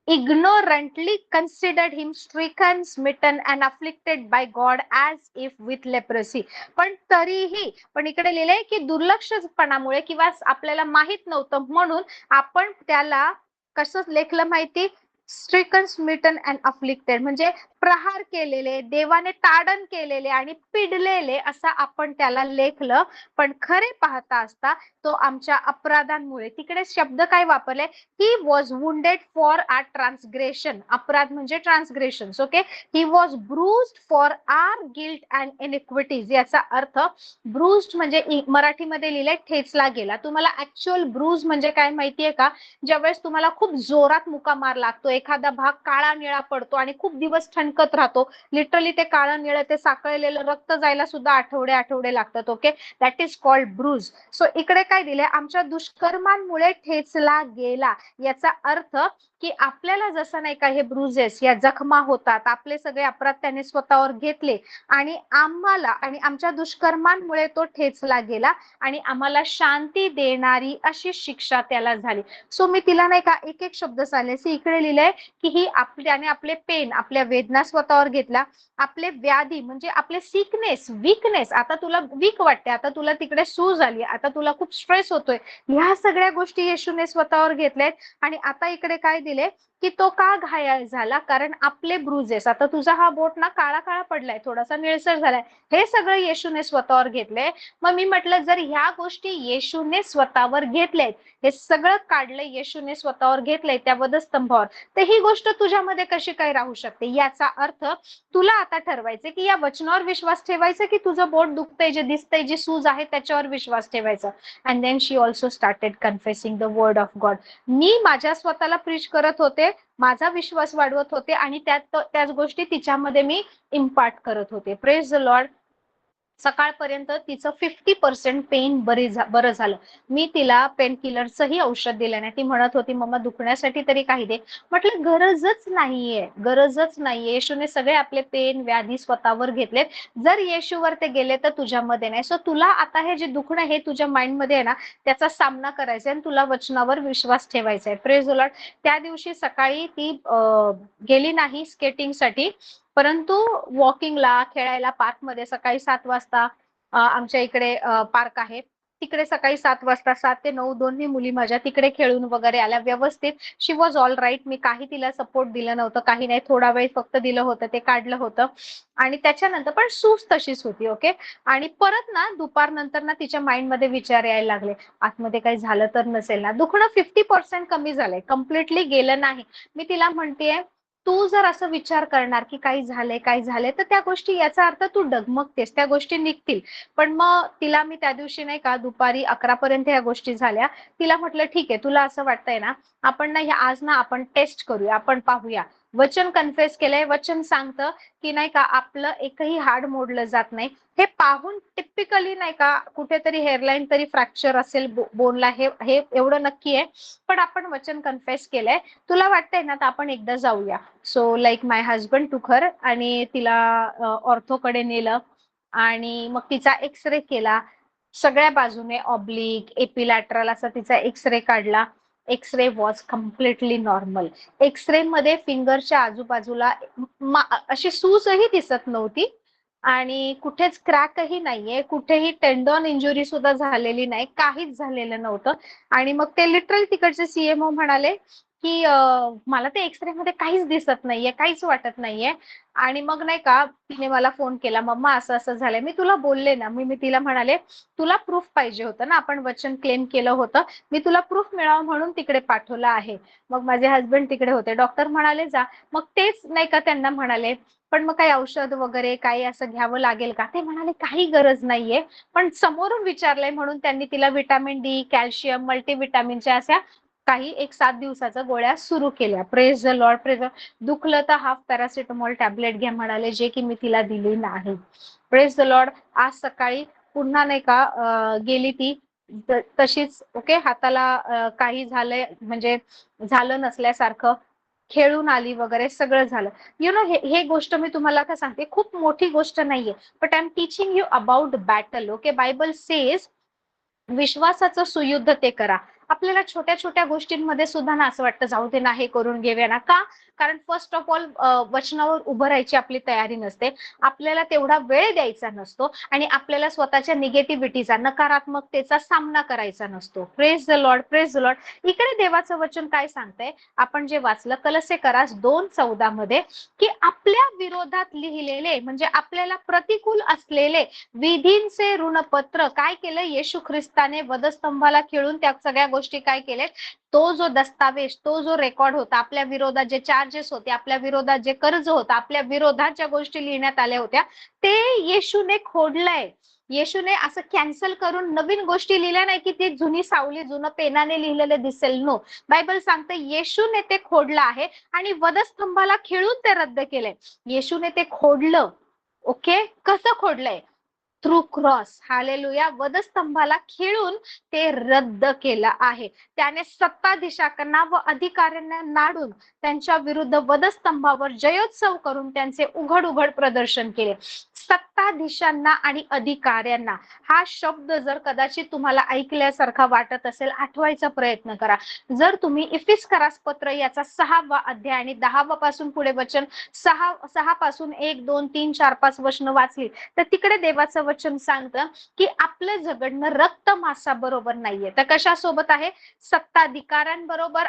Speaker 1: ignorantly considered him stricken, smitten and afflicted by God as if with leprosy. पण इकडे लिहिलंय की दुर्लक्षपणामुळे किंवा आपल्याला माहित नव्हतं म्हणून आपण त्याला कसं लेखलं माहिती. स्ट्रिकन, स्मिटन अँड अफ्लिक्टेड म्हणजे प्रहार केलेले, देवाने ताडण केलेले आणि पिडलेले असं आपण त्याला लेखलं. पण खरे पाहता असता तो आमच्या अपराधांमुळे, तिकडे शब्द काय वापरले, he was wounded for our transgression. अपराध म्हणजे transgression. Okay. He was bruised for our guilt and iniquities. याचा अर्थ ब्रूज्ड म्हणजे मराठीमध्ये लिहिलंय ठेचला गेला. तुम्हाला ऍक्च्युअल ब्रूज म्हणजे काय माहितीये का. ज्यावेळेस तुम्हाला खूप जोरात मुका मार लागतो, एखादा भाग काळा निळा पडतो आणि खूप दिवस ठणकत राहतो, लिटरली ते काळं निळं ते साकळलेलं रक्त जायला सुद्धा आठवडे लागतात. Okay. That is called bruise. So इकडे काय दिलंय आमच्या दुष्कर्मांमुळे ठेचला गेला. याचा अर्थ की आपल्याला जसं नाही का हे ब्रुजेस या जखमा होतात, आपले सगळे अपराध त्याने स्वतःवर घेतले आणि आम्हाला आणि आमच्या दुष्कर्मांमुळे तो ठेचला गेला आणि आम्हाला शांती देणारी अशी शिक्षा त्याला झाली. सो मी तिला नाही का एक एक शब्द सांगले. इकडे लिहिलंय की ही आपल्याने आपले पेन, आपल्या वेदना स्वतःवर घेतला, आपले व्याधी म्हणजे आपले सिकनेस, वीकनेस, आता तुला वीक वाटते, आता तुला तिकडे सूज आली, आता तुला खूप स्ट्रेस होतोय, ह्या सगळ्या गोष्टी येशूने स्वतःवर घेतल्यात. आणि आता इकडे काय दिले की तो का घायाळ झाला, कारण आपले ब्रुजेस, आता तुझा हा बोट ना काळा काळा पडलाय, थोडासा निळसर झालाय, हे सगळं येशूने स्वतःवर घेतलंय. मग मी म्हटलं जर ह्या गोष्टी येशूने स्वतःवर घेतल्यात, हे सगळं काढलंय येशूने स्वतःवर घेतलंय त्या वधस्तंभावर, तर ही गोष्ट तुझ्यामध्ये कशी काय राहू शकते. याचा अर्थ तुला आता ठरवायचं की या वचनावर विश्वास ठेवायचा की तुझं बोट दुखतंय, जे दिसतंय, जी सूज आहे त्याच्यावर विश्वास ठेवायचा. And then she also started confessing the word of God. मी माझ्या स्वतःला प्रीच करत होते, माझा विश्वास वाढवत होते आणि त्याच गोष्टी तिच्यामध्ये मी इम्पार्ट करत होते. Praise the Lord. सकाळपर्यंत तिचं 50% पेन बरं झालं. मी तिला पेन किलरचंही औषध दिलं नाही. ती म्हणत होती, मम्मा दुखण्यासाठी तरी काही दे. म्हटलं गरजच नाहीये, गरजच नाहीये. येशूने सगळे आपले पेन व्याधी स्वतःवर घेतलेत. जर येशूवर ते गेले तर तुझ्यामध्ये नाही. सो तुला आता हे जे दुखणं हे तुझ्या माइंडमध्ये आहे ना, त्याचा सामना करायचा आहे आणि तुला वचनावर विश्वास ठेवायचा आहे. Praise the Lord. त्या दिवशी सकाळी ती गेली नाही स्केटिंगसाठी, परंतु वॉकिंगला, खेळायला पार्कमध्ये सकाळी 7 वाजता आमच्या इकडे पार्क आहे. तिकडे सकाळी 7 वाजता 7 ते 9 दोन्ही मुली माझ्या तिकडे खेळून वगैरे आल्या व्यवस्थित. शी वॉज ऑल राईट. मी काही तिला सपोर्ट दिलं नव्हतं, काही नाही. थोडा वेळ फक्त दिलं होतं, ते काढलं होतं आणि त्याच्यानंतर पण सूज तशीच होती. ओके. आणि परत ना दुपारनंतर ना तिच्या माइंडमध्ये विचार यायला लागले, आतमध्ये काही झालं तर नसेल ना. दुखणं 50% कमी झालंय, कम्प्लिटली गेलं नाही. मी तिला म्हणतेय, तू जर असं विचार करणार की काही झालंय तर त्या गोष्टी, याचा अर्थ तू डगमगतेस, त्या गोष्टी निघतील. पण मग तिला मी त्या दिवशी नाही का दुपारी 11 पर्यंत या गोष्टी झाल्या. तिला म्हटलं ठीक आहे, तुला असं वाटतंय ना, आपण ना आज ना आपण टेस्ट करूया, आपण पाहूया. वचन कन्फेस केलंय, वचन सांगतं की नाही का आपलं एकही हाड मोडलं जात नाही. हे पाहून टिपिकली नाही का कुठेतरी हेअरलाईन तरी फ्रॅक्चर असेल बोनला, हे हे एवढं नक्की आहे. पण आपण वचन कन्फेस केलंय, तुला वाटतंय ना तर आपण एकदा जाऊया. सो लाईक माय हजबंड टूक हर आणि तिला ऑर्थोकडे नेलं आणि मग तिचा एक्सरे केला. सगळ्या बाजूने ऑब्लिक, एपिलॅटरल असा तिचा एक्सरे काढला. X-ray was completely normal. X-ray मध्ये फिंगरच्या आजूबाजूला अशी सूजही दिसत नव्हती आणि कुठेच क्रॅकही नाहीये, कुठेही टेंडॉन इंजुरी सुद्धा झालेली नाही, काहीच झालेलं नव्हतं. आणि मग ते लिटरल तिकडचे सीएमओ म्हणाले की मला ते एक्सरे मध्ये काहीच दिसत नाहीये, काहीच वाटत नाहीये. आणि मग नाही का तिने मला फोन केला, मम्मा असं असं झालंय. मी तुला बोलले ना, मी तिला म्हणाले, तुला प्रूफ पाहिजे होतं ना, आपण वचन क्लेम केलं होतं, मी तुला प्रूफ मिळावं म्हणून तिकडे पाठवलं आहे. मग माझे हस्बंड तिकडे होते. डॉक्टर म्हणाले जा. मग तेच नाही का त्यांना म्हणाले, पण मग काही औषध वगैरे काही असं घ्यावं लागेल का? ते म्हणाले काही गरज नाहीये. पण समोरून विचारलंय म्हणून त्यांनी तिला व्हिटॅमिन डी, कॅल्शियम, मल्टीव्हिटॅमिनच्या अशा काही 1-7 दिवसाच्या गोळ्या सुरू केल्या. Praise the Lord. प्रेज. दुखलं तर हाफ पॅरासिटामॉल टॅबलेट घ्या म्हणाले, जे की मी तिला दिली नाही. Praise the Lord. आज सकाळी पुन्हा नाही का गेली ती तशीच. ओके. हाताला काही झालंय म्हणजे झालं नसल्यासारखं, खेळून आली वगैरे सगळं झालं. यु नो, हे गोष्ट मी तुम्हाला का सांगते, खूप मोठी गोष्ट नाहीये, but I am teaching you about battle. Okay. Bible says विश्वासाचं सुयुद्ध ते करा. आपल्याला छोट्या छोट्या गोष्टींमध्ये सुद्धा ना असं वाटतं, जाऊ दे ना, हे करून घेऊया ना. का? कारण फर्स्ट ऑफ ऑल वचनावर उभं राहायची आपली तयारी नसते, आपल्याला तेवढा वेळ द्यायचा नसतो आणि आपल्याला स्वतःच्या निगेटिव्हिटीचा, नकारात्मकतेचा सामना करायचा नसतो. Praise the Lord. Praise the Lord. इकडे देवाचं वचन काय सांगतंय, आपण जे वाचलं कलस्सेकरास 2:14 मध्ये, की आपल्या विरोधात लिहिलेले म्हणजे आपल्याला प्रतिकूल असलेले विधींचे ऋणपत्र काय केलं, येशू ख्रिस्ताने वधस्तंभाला खिळून त्या सगळ्या गोष्टी काय केलेत, तो जो दस्तावेज, तो जो रेकॉर्ड होता, आपल्या विरोधात जे चार्जेस होते, आपल्या विरोधात जे कर्ज होतं, आपल्या विरोधात ज्या गोष्टी लिहिण्यात आल्या होत्या, ते येशूने खोडलंय. येशूने असं कॅन्सल करून नवीन गोष्टी लिहिल्या नाही की ती जुनी सावली, जुनं पेनाने लिहिलेलं दिसेल. नो. बायबल सांगते येशूने ते खोडलं आहे आणि वधस्तंभाला खिळून ते रद्द केलंय. येशूने ते खोडलं. ओके. कसं खोडलंय? Through cross. हालेलुया. वधस्तंभाला खिळून ते रद्द केलं आहे. त्याने सत्ताधीशांना व अधिकाऱ्यांना नाडून त्यांच्या विरुद्ध वधस्तंभावर जयोत्सव करून त्यांचे उघड उघड प्रदर्शन केले. सत्ताधीशांना आणि अधिकाऱ्यांना हा शब्द जर कदाचित तुम्हाला ऐकल्यासारखा वाटत असेल, आठवायचा प्रयत्न करा. जर तुम्ही इफिस्करास पत्र याचा 6वा अध्याय आणि 10वा पासून पुढे वचन 6 पासून 1, 2, 3, 4, 5 वचन वाचली तर तिकडे देवाचं वचन सांगतं की आपलं झगडणं रक्त मांसाबरोबर नाहीये, तर कशासोबत आहे? सत्ताधिकाऱ्यांबरोबर,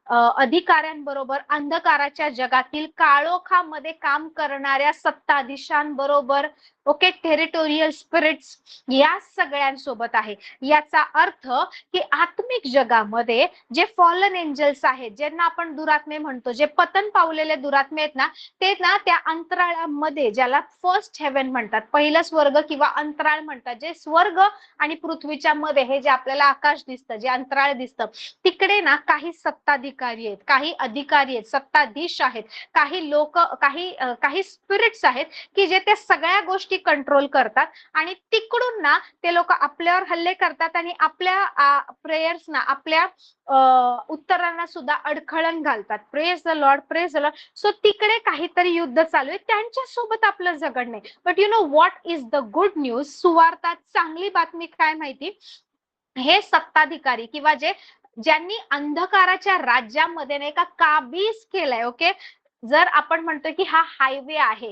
Speaker 1: अधिकाऱ्यांबरोबर, अंधकाराच्या जगातील काळोखामध्ये काम करणाऱ्या सत्ताधीशांबरोबर. ओके. टेरिटोरियल स्पिरिट्स या सगळ्यांसोबत आहे. याचा अर्थ की आत्मिक जगामध्ये जे फॉलन एंजल्स आहेत, ज्यांना आपण दुरात्मे म्हणतो, जे पतन पावलेले दुरात्मे आहेत ना, ते ना त्या अंतराळामध्ये, ज्याला फर्स्ट हेवन म्हणतात, पहिलं स्वर्ग किंवा अंतराळ म्हणतात. जे स्वर्ग आणि पृथ्वीच्या मध्ये हे जे आपल्याला आकाश दिसतं, जे अंतराळ दिसतं, तिकडे ना काही सत्ताधिकारी आहेत, काही अधिकारी आहेत, सत्ताधीश आहेत, काही लोक, काही स्पिरिट्स आहेत की जे ते सगळ्या गोष्टी कंट्रोल करतात आणि तिकडून ना ते लोक आपल्यावर हल्ले करतात आणि आपल्या प्रेयर्सना, आपल्या उत्तरांना सुद्धा अडखळण घालतात. Praise the Lord, praise the Lord. So तिकडे काहीतरी युद्ध चालू आहे, त्यांच्यासोबत आपलं जगड नाही. But you know what is the good news? सुवार्तात चांगली बातमी काय माहिती? हे सत्ताधिकारी किंवा ज्यांनी अंधकाराच्या राज्यामध्ये नाही का काबीज केलंय, ओके, जर आपण म्हणतोय की हा हायवे आहे,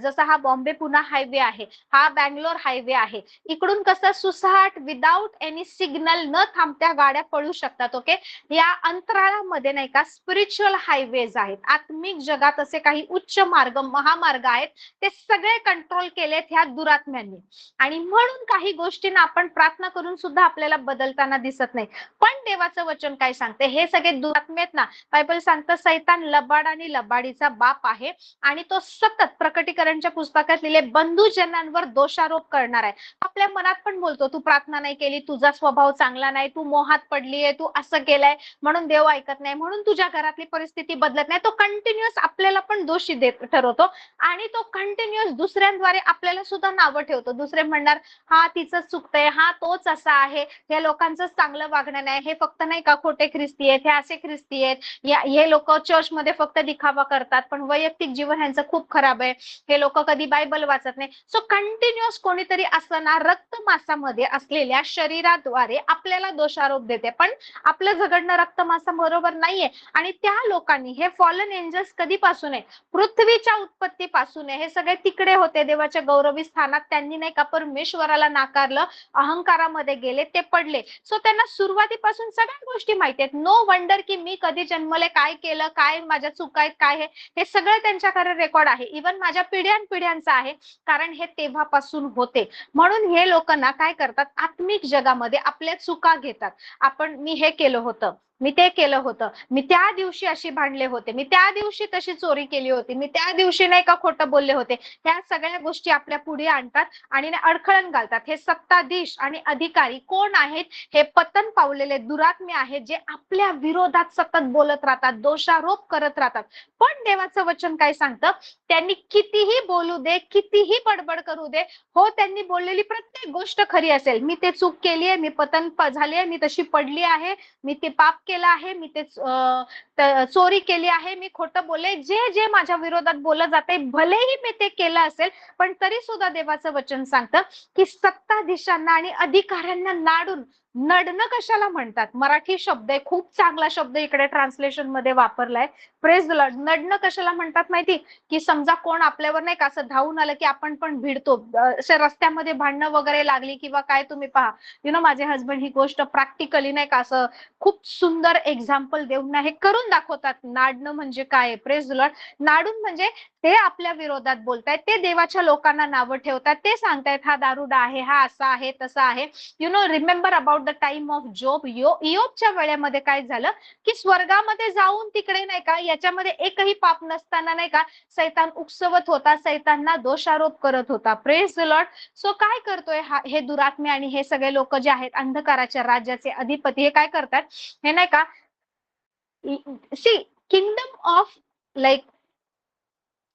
Speaker 1: जसा हा बॉम्बे पुणे हायवे आहे, हा बँगलोर हायवे आहे, इकडून कसं सुसाट विदाउट एनी सिग्नल न थांबत्या गाड्या पळू शकतात, ओके. या अंतराळामध्ये नाही का स्पिरिच्युअल हायवेज आहेत, आत्मिक जगात असे काही उच्च मार्ग, महामार्ग आहेत, ते सगळे कंट्रोल केलेत ह्या दुरात्म्यांनी. आणि म्हणून काही गोष्टींना आपण प्रार्थना करून सुद्धा आपल्याला बदलताना दिसत नाही. पण देवाचं वचन काय सांगते? हे सगळे दुरात्मे आहेत ना, बायबल सांगतं सैतान लबाड आणि लबाडीचा बाप आहे आणि तो सतत प्रकटीकरणच्या पुस्तकात लिहिले बंधुजनांवर दोषारोप करणार आहे. आपल्या मनात पण बोलतो, तू प्रार्थना नाही केली, तुझा स्वभाव चांगला नाही, तू मोहात पडलीये, तू असं केलंय म्हणून देव ऐकत नाही, म्हणून तुझ्या घरातली परिस्थिती बदलत नाही. तो कंटिन्युअस आपल्याला पण दोषी देत ठरवतो आणि तो कंटिन्युअस दुसऱ्यांद्वारे आपल्याला सुद्धा नावं ठेवतो. दुसरे म्हणणार, हा तिचं चुकतंय, हा तोच असा आहे, हे लोकांचं चांगलं वागणं नाही, हे फक्त नाही का खोटे ख्रिस्ती आहेत, हे असे ख्रिस्ती आहेत, हे लोक चर्चमध्ये फक्त दिखावा करतात पण वैयक्तिक जीवन ह्यांचं खूप खराब आहे, हे लोक कधी बायबल वाचत नाही. सो कंटिन्युअस कोणीतरी असं ना रक्तमासामध्ये असलेल्या शरीराद्वारे आपल्याला दोषारोप देते, पण आपलं झगडणं रक्तमासा बरोबर नाहीये. आणि त्या लोकांनी, हे फॉलन एंजल्स कधीपासून आहे? पृथ्वीच्या उत्पत्तीपासून आहे. हे सगळे तिकडे होते देवाच्या गौरवी स्थानात, त्यांनी नाही का परमेश्वराला नाकारलं, अहंकारामध्ये गेले, ते पडले. सो त्यांना सुरुवातीपासून सगळ्या गोष्टी माहिती आहेत. नो वंडर की मी कधी जन्मले, काय केलं, काय माझ्या चुका आहेत, काय हे सगळं त्यांच्याकडे रेकॉर्ड आहे. इव्हन माझ्या पिढ्यानपिढ्यांचं आहे, कारण हे तेव्हापासून होते. म्हणून हे लोकांना काय करतात, आत्मिक जगामध्ये आपल्या चुका घेतात. मी हे केलं होतं, मी ते केलं होतं, मी त्या दिवशी अशी भांडले होते, मी त्या दिवशी तशी चोरी केली होती, मी त्या दिवशी नाही का खोटं बोलले होते, ह्या सगळ्या गोष्टी आपल्या पुढे आणतात आणि अडखळण घालतात. हे सत्ताधीश आणि अधिकारी कोण आहेत? हे पतन पावलेले दुरात्मे आहेत, जे आपल्या विरोधात सतत बोलत राहतात, दोषारोप करत राहतात. पण देवाचं वचन काय सांगतं? त्यांनी कितीही बोलू दे, कितीही बडबड करू दे, हो, त्यांनी बोललेली प्रत्येक गोष्ट खरी असेल, मी ते चूक केली आहे, मी पतन झाली आहे, मी तशी पडली आहे, मी ते पाप केलं आहे, मी ते चोरी केली आहे, मी खोटं बोलले, जे जे माझ्या विरोधात बोललं जाते, भलेही मी ते केलं असेल, पण तरी सुद्धा देवाचं वचन सांगतं की सत्ताधीशांना आणि अधिकाऱ्यांना नाडून, नडणं कशाला म्हणतात? मराठी शब्द आहे, खूप चांगला शब्द इकडे ट्रान्सलेशन मध्ये वापरलाय. Praise the Lord. नडणं कशाला म्हणतात माहिती? की समजा कोण आपल्यावर नाही का असं धावून आलं की आपण पण भिडतो, असे रस्त्यामध्ये भांडणं वगैरे लागली किंवा काय, तुम्ही पहा, माझे हसबंड ही गोष्ट प्रॅक्टिकली नाही का असं खूप सुंदर एक्झाम्पल देऊन ना हे करून दाखवतात. नाडणं म्हणजे काय? Praise the Lord. नाडून म्हणजे ते आपल्या विरोधात बोलतायत, ते देवाच्या लोकांना नावं ठेवतात, ते सांगतायत हा दारुडा आहे, हा असा आहे, तसा आहे. Remember about the time of Job. इयोबच्या वेळेमध्ये काय झालं की स्वर्गामध्ये जाऊन तिकडे नाही का याच्यामध्ये एकही पाप नसताना नाही का सैतान उकसवत होता, सैतानना दोषारोप करत होता. Praise the Lord. सो काय करतोय हे दुरात्मे आणि हे सगळे लोक जे आहेत अंधकाराच्या राज्याचे अधिपती, हे काय करतात? हे नाही का, see, kingdom of like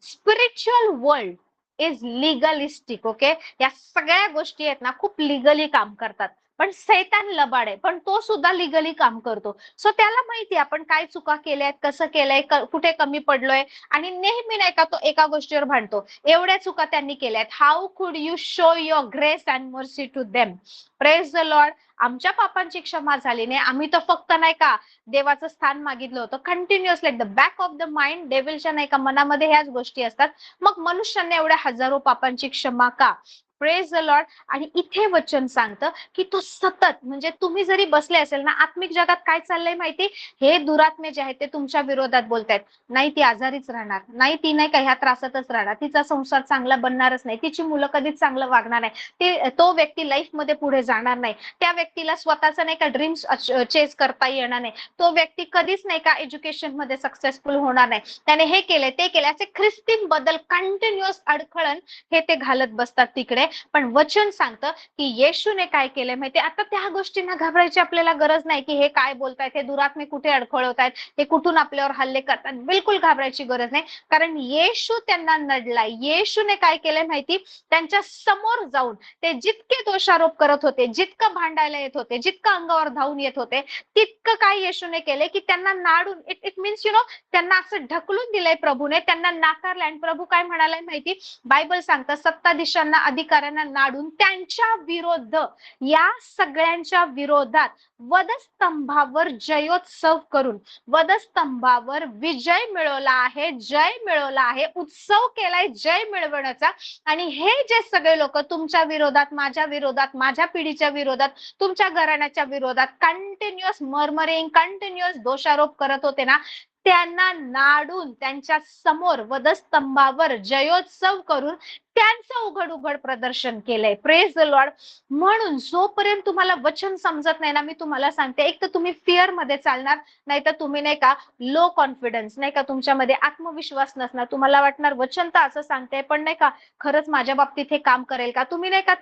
Speaker 1: spiritual world is legalistic, okay. या सगळ्या गोष्टी आहेत ना खूप लिगली काम करतात, पण सैतान लबाड आहे, पण तो सुद्धा लिगली काम करतो. सो त्याला माहिती आपण काय चुका केल्यात, कसं केलंय, कुठे कमी पडलोय, आणि नेहमी नाही का तो एका गोष्टीवर भांडतो, एवढ्या चुका त्यांनी केल्यात, how could you show your grace and mercy to them. Praise the Lord. आमच्या पापांची क्षमा झाली नाही, आम्ही तर फक्त नाही का देवाचं स्थान मागितलं होतं. Continuous like the back of the mind डेव्हिलच्या नाही का मनामध्ये ह्याच गोष्टी असतात. मग मनुष्याने एवढ्या हजारो पापांची क्षमा का? Praise the Lord. आणि इथे वचन सांगतं की तो सतत, म्हणजे तुम्ही जरी बसले असेल ना, आत्मिक जगात काय चाललंय माहिती, हे दुरात्मे जे आहेत ते तुमच्या विरोधात बोलतायत, नाही ती आजारीच राहणार, नाही ती नाही का ह्या त्रासातच राहणार, तिचा संसार चांगला बनणारच नाही, तिची मुलं कधीच चांगलं वागणार नाही, तो व्यक्ती लाईफ मध्ये पुढे जाणार नाही, त्या व्यक्तीला स्वतःचा नाही का ड्रीम्स चेस करता येणार नाही, तो व्यक्ती कधीच नाही का एज्युकेशन मध्ये सक्सेसफुल होणार नाही, त्याने हे केलंय ते केलंय, असे ख्रिस्ती बद्दल कंटिन्युअस अडखळण हे ते घालत बसतात तिकडे. पण वचन सांगतं की येशूने काय केलंय माहितीये, आता त्या गोष्टींना घाबरायची आपल्याला गरज नाही की हे काय बोलतायत, हे दुरात्मे कुठे अडखळवतायत, हे कुठून आपल्यावर हल्ले करतात, बिलकुल घाबरायची गरज नाही. कारण येशू त्यांना नडलाय. येशूने काय केलंय माहिती, त्यांच्या समोर जाऊन ते जितके दोषारोप करत होते, जितकं भांडायला येत होते, जितकं अंगावर धावून येत होते, तितकं काय येशूने केलंय की त्यांना नाडून, इट मीन्स त्यांना असं ढकलून दिलंय प्रभूने, त्यांना नाकारलंय. आणि प्रभू काय म्हणालाय माहिती, बायबल सांगतं सत्ताधीशांना, अधिकाऱ्यांना नाडून त्यांच्या विरोध, या सगळ्यांच्या विरोधात वधस्तंभावर जयोत्सव करून, वधस्तंभावर विजय मिळवला आहे, जय मिळवला आहे, उत्सव केलाय जय मिळवण्याचा. आणि हे जे सगळे लोक तुमच्या विरोधात, माझ्या विरोधात, माझ्या पिढीच्या विरोधात, तुमच्या घराण्याच्या विरोधात कंटिन्युअस मर्मरिंग, कंटिन्युअस दोषारोप करत होते ना, त्यांना नाडून त्यांच्या समोर वधस्तंभावर जयोत्सव करून त्यांचं उघड उघड प्रदर्शन केलंय. Praise the Lord. म्हणून जोपर्यंत तुम्हाला वचन समजत नाही ना, मी तुम्हाला सांगते, एक तर तुम्ही फिअर मध्ये चालणार, नाही तर तुम्ही नाही का लो कॉन्फिडन्स, नाही का तुमच्यामध्ये आत्मविश्वास नसणार, तुम्हाला वाटणार वचन तर असं सांगते पण नाही का खरंच माझ्या बाबतीत हे काम करेल का, तुम्ही नाही का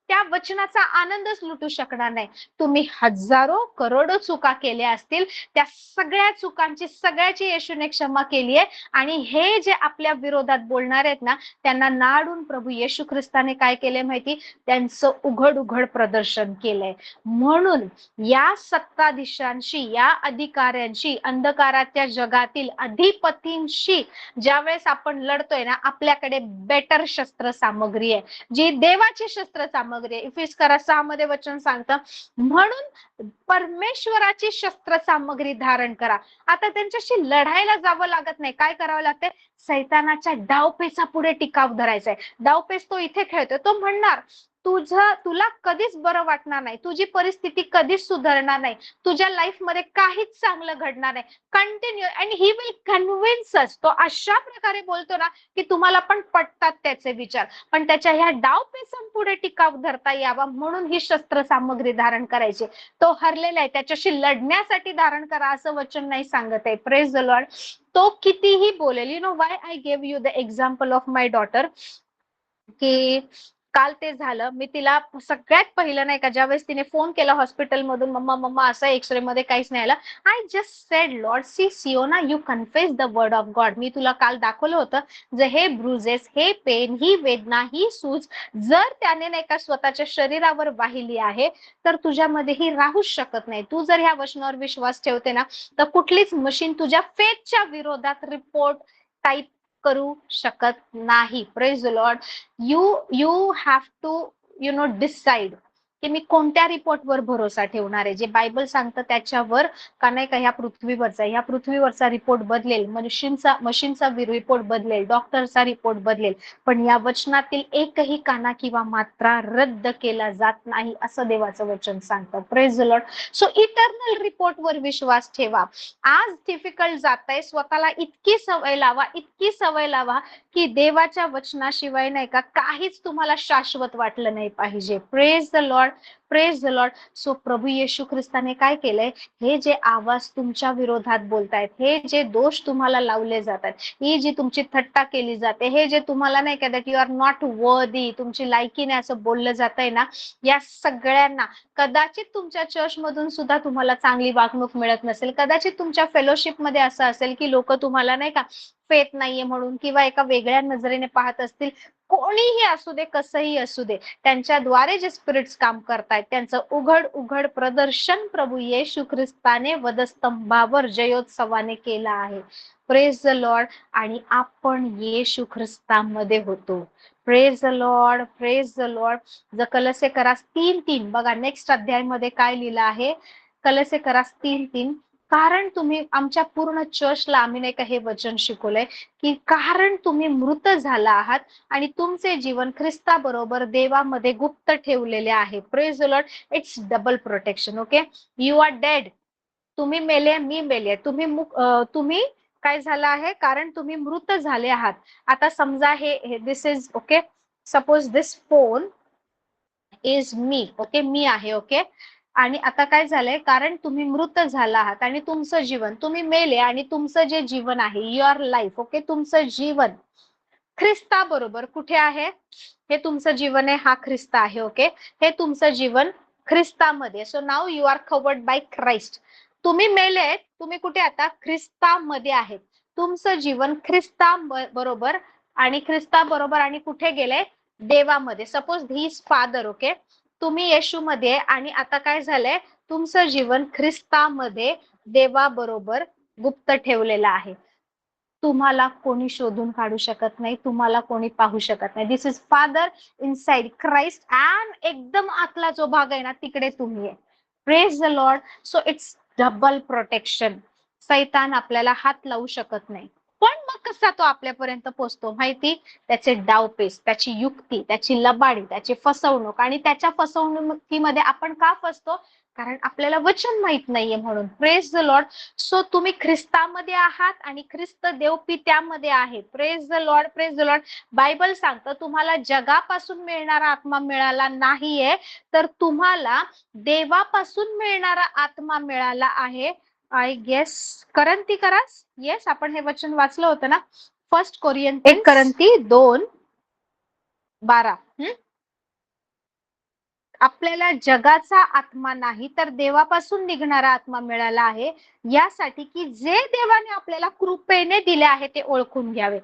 Speaker 1: त्या वचनाचा आनंदच लुटू शकणार नाही. तुम्ही हजारो करोडो चुका केल्या असतील, त्या सगळ्या चुकांची सगळ्याची येशूने क्षमा केली आहे. आणि हे जे आपल्या विरोधात बोलणार आहेत ना, त्यांना नाडून प्रभू येशू ख्रिस्ताने काय केले माहिती, त्यांचं उघड उघड प्रदर्शन केलंय. म्हणून या सत्ताधीशांशी, या अधिकाऱ्यांशी, अंधकाराच्या जगातील अधिपतींशी ज्यावेळेस आपण लढतोय ना, आपल्याकडे बेटर शस्त्र सामग्री आहे, जी देवाची शस्त्र सामग्री आहे. इफिसकारा 6 मध्ये वचन सांगतं, म्हणून परमेश्वराची शस्त्र सामग्री धारण करा. आता त्यांच्याशी लढायला जावं लागत नाही, काय करावं लागतंय, सैतानाच्या डावपेचा पुढे टिकाव धरायचा आहे. डावपेच तो इथे खेळतोय, तो म्हणणार तुला कधीच बरं वाटणार नाही, तुझी परिस्थिती कधीच सुधारणार नाही, तुझ्या लाईफ मध्ये काहीच चांगलं घडणार नाही, continue, and he will convince us. तो अशा प्रकारे बोलतो ना की तुम्हाला पण पटतात त्याचे विचार, पण त्याच्या ह्या डावपेचांपुढे टिकाव धरता यावा म्हणून ही शस्त्र सामग्री धारण करायची. तो हरलेला आहे, त्याच्याशी लढण्यासाठी धारण करा असं वचन नाही सांगत आहे. Praise the Lord. तो कितीही बोलेल, you know Y I give you the example of my daughter, की काल ते झालं, मी तिला सगळ्यात पहिलं नाही का ज्यावेळेस तिने फोन केला हॉस्पिटलमधून, मम्मा मम्मा असं एक्सरे मध्ये काहीच नाही आलं, I just said Lord see Siona, you confess the word of God. मी तुला काल दाखवलं होतं, जे हे ब्रुजेस, हे पेन, ही वेदना, ही सूज जर त्याने नाही का स्वतःच्या शरीरावर वाहिली आहे, तर तुझ्यामध्ये ही राहूच शकत नाही. तू जर ह्या वचनावर विश्वास ठेवते ना, तर कुठलीच मशीन तुझ्या फेथच्या विरोधात रिपोर्ट टाईप करू शकत नाही. Praise the Lord. you have to decide की मी कोणत्या रिपोर्टवर भरोसा ठेवणार आहे. जे बायबल सांगतं त्याच्यावर का नाही का ह्या पृथ्वीवरचा रिपोर्ट बदलेल, मशीनचा रिपोर्ट बदलेल, डॉक्टरचा रिपोर्ट बदलेल, पण या वचनातील एकही काना किंवा मात्रा रद्द केला जात नाही असं देवाचं वचन सांगतं. Praise the Lord. So eternal रिपोर्टवर विश्वास ठेवा. आज डिफिकल्ट जातंय, स्वतःला इतकी सवय लावा की देवाच्या वचनाशिवाय नाही का काहीच तुम्हाला शाश्वत वाटलं नाही पाहिजे. Praise the Lord. Praise the Lord. So प्रभू येशू ख्रिस्ताने काय केलंय, हे जे आवाज तुमच्या विरोधात बोलतायत, हे जे दोष तुम्हाला लावले जातात, ही जी तुमची थट्टा केली जाते, हे जे तुम्हाला नाही का that you R not worthy, तुमची लायकी नाही असं बोललं जातंय ना, या सगळ्यांना, कदाचित तुमच्या चर्च मधून सुद्धा तुम्हाला चांगली वागणूक मिळत नसेल, कदाचित तुमच्या फेलोशिप मध्ये असं असेल की लोक तुम्हाला नाही का फेथ नाहीये म्हणून किंवा एका वेगळ्या नजरेने पाहत असतील, कोणीही असू दे, कसंही असू दे, त्यांच्याद्वारे जे स्पिरिट्स काम करतायत त्यांचं उघड उघड प्रदर्शन प्रभू येशू ख्रिस्ताने वधस्तंभावर जयोत्सवाने केला आहे. Praise the Lord. आणि आपण येशू ख्रिस्तामध्ये होतो. Praise the Lord. Praise the Lord. जर कलसेकरास 3:3 बघा नेक्स्ट अध्यायामध्ये काय लिहिलं आहे, कलसेकरास 3:3, कारण तुम्ही आमच्या पूर्ण चर्चला आम्ही नाही का हे वचन शिकवलंय की कारण तुम्ही मृत झाला आहात आणि तुमचे जीवन ख्रिस्ताबरोबर देवामध्ये गुप्त ठेवलेले आहे. Praise the Lord. It's double protection. Okay. You are dead. तुम्ही मेले, मी मेले. तुम्ही काय झालं आहे कारण तुम्ही मृत झाले आहात. आता समजा हे this is okay. Suppose this phone is मी. ओके. मी आहे. ओके. आणि आता काय झालंय कारण तुम्ही मृत झाला आहात आणि तुमचं जीवन तुम्ही मेले आणि तुमचं जे जीवन आहे युअर लाईफ. ओके. तुमचं जीवन ख्रिस्ता बरोबर कुठे आहे? हे तुमचं जीवन आहे, हा ख्रिस्त आहे. ओके. हे तुमचं जीवन ख्रिस्तामध्ये. So now you are covered by Christ. तुम्ही मेले, तुम्ही कुठे आता? ख्रिस्तामध्ये आहेत. तुमचं जीवन ख्रिस्ता बरोबर आणि ख्रिस्ता बरोबर आणि कुठे गेले? देवामध्ये. Suppose this father. ओके. तुम्ही येशूमध्ये आणि आता काय झालंय? तुमचं जीवन ख्रिस्तामध्ये देवाबरोबर गुप्त ठेवलेलं आहे. तुम्हाला कोणी शोधून काढू शकत नाही, तुम्हाला कोणी पाहू शकत नाही. This is father inside Christ and एकदम आतला जो भाग आहे ना तिकडे तुम्ही आहे. Praise the Lord. So it's double protection. सैतान आपल्याला हात लावू शकत नाही. पण मग कसा तो आपल्यापर्यंत पोहोचतो माहिती? त्याचे डावपेच, त्याची युक्ती, त्याची लबाडी, त्याची फसवणूक. आणि त्याच्या फसवणुकीमध्ये आपण का फसतो? कारण आपल्याला वचन माहित नाहीये म्हणून. Praise the Lord. सो तुम्ही ख्रिस्तामध्ये आहात आणि ख्रिस्त देव पित्यामध्ये आहे. Praise the Lord. Praise the Lord. Bible सांगतं तुम्हाला जगापासून मिळणारा आत्मा मिळाला नाहीये, तर तुम्हाला देवापासून मिळणारा आत्मा मिळाला आहे. आय गेस करंती करास. येस, आपण हे वचन वाचलं होतं ना. 1 कोरिन्थियन्स 1 करंती 2:12. आपल्याला जगाचा आत्मा नाही तर देवापासून निघणारा आत्मा मिळाला आहे, यासाठी की जे देवाने आपल्याला कृपेने दिले आहे ते ओळखून घ्यावे.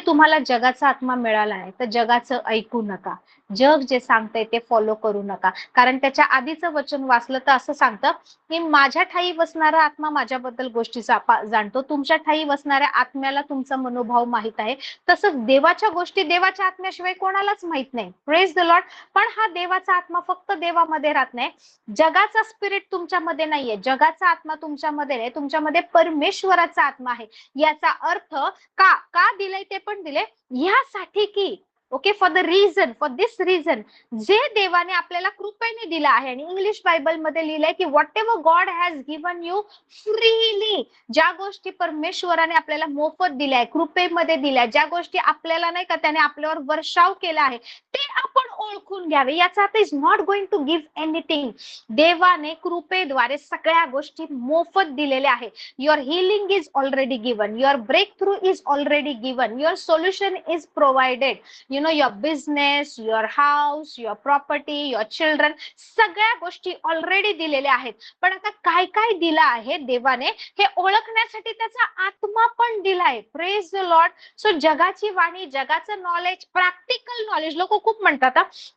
Speaker 1: तुम्हाला जगाचा आत्मा मिळाला आहे तर जगाचं ऐकू नका. जग जे सांगतंय ते फॉलो करू नका. कारण त्याच्या आधीचं वचन वाचलं तर असं सांगतं की माझ्या ठाई वसणारा आत्मा माझ्याबद्दल गोष्टी जाणतो, तुमच्या ठाई वसणाऱ्या आत्म्याला तुमचा मनोभाव माहित आहे. तसंच देवाच्या गोष्टी देवाच्या आत्म्याशिवाय कोणालाच माहित नाही. Praise the Lord. पण हा देवाचा आत्मा फक्त देवामध्ये राहत नाही. जगाचा स्पिरिट तुमच्यामध्ये नाहीये, जगाचा आत्मा तुमच्यामध्ये नाही, तुमच्यामध्ये परमेश्वराचा आत्मा आहे. याचा अर्थ का दिलंय ते पण दिले ह्यासाठी की okay for the reason, for this reason, जे देवाने आपल्याला कृपेने दिलं आहे. आणि इंग्लिश बायबल मध्ये लिहिलंय की what ever God has given you freely. ज्या गोष्टी परमेश्वराने आपल्याला मोफत दिल्या आहे, कृपेमध्ये दिल्या, ज्या गोष्टी आपल्याला नाही का त्याने आपल्यावर वर्षाव केला आहे, ते आपण ओळखून घ्यावे. याचा अर्थ is not going to give anything. देवाने कृपेद्वारे सगळ्या गोष्टी मोफत दिलेल्या आहे. Your healing is already given, your breakthrough is already given, your solution is provided. You know your business, your house, your property, your children, सगळ्या गोष्टी already दिलेल्या आहेत. पण आता काय काय दिलं आहे देवाने हे ओळखण्यासाठी त्याचा आत्मा पण दिलाय. Praise the Lord. सो जगाची वाणी, जगाचं नॉलेज, प्रॅक्टिकल नॉलेज. लोक खूप म्हणतात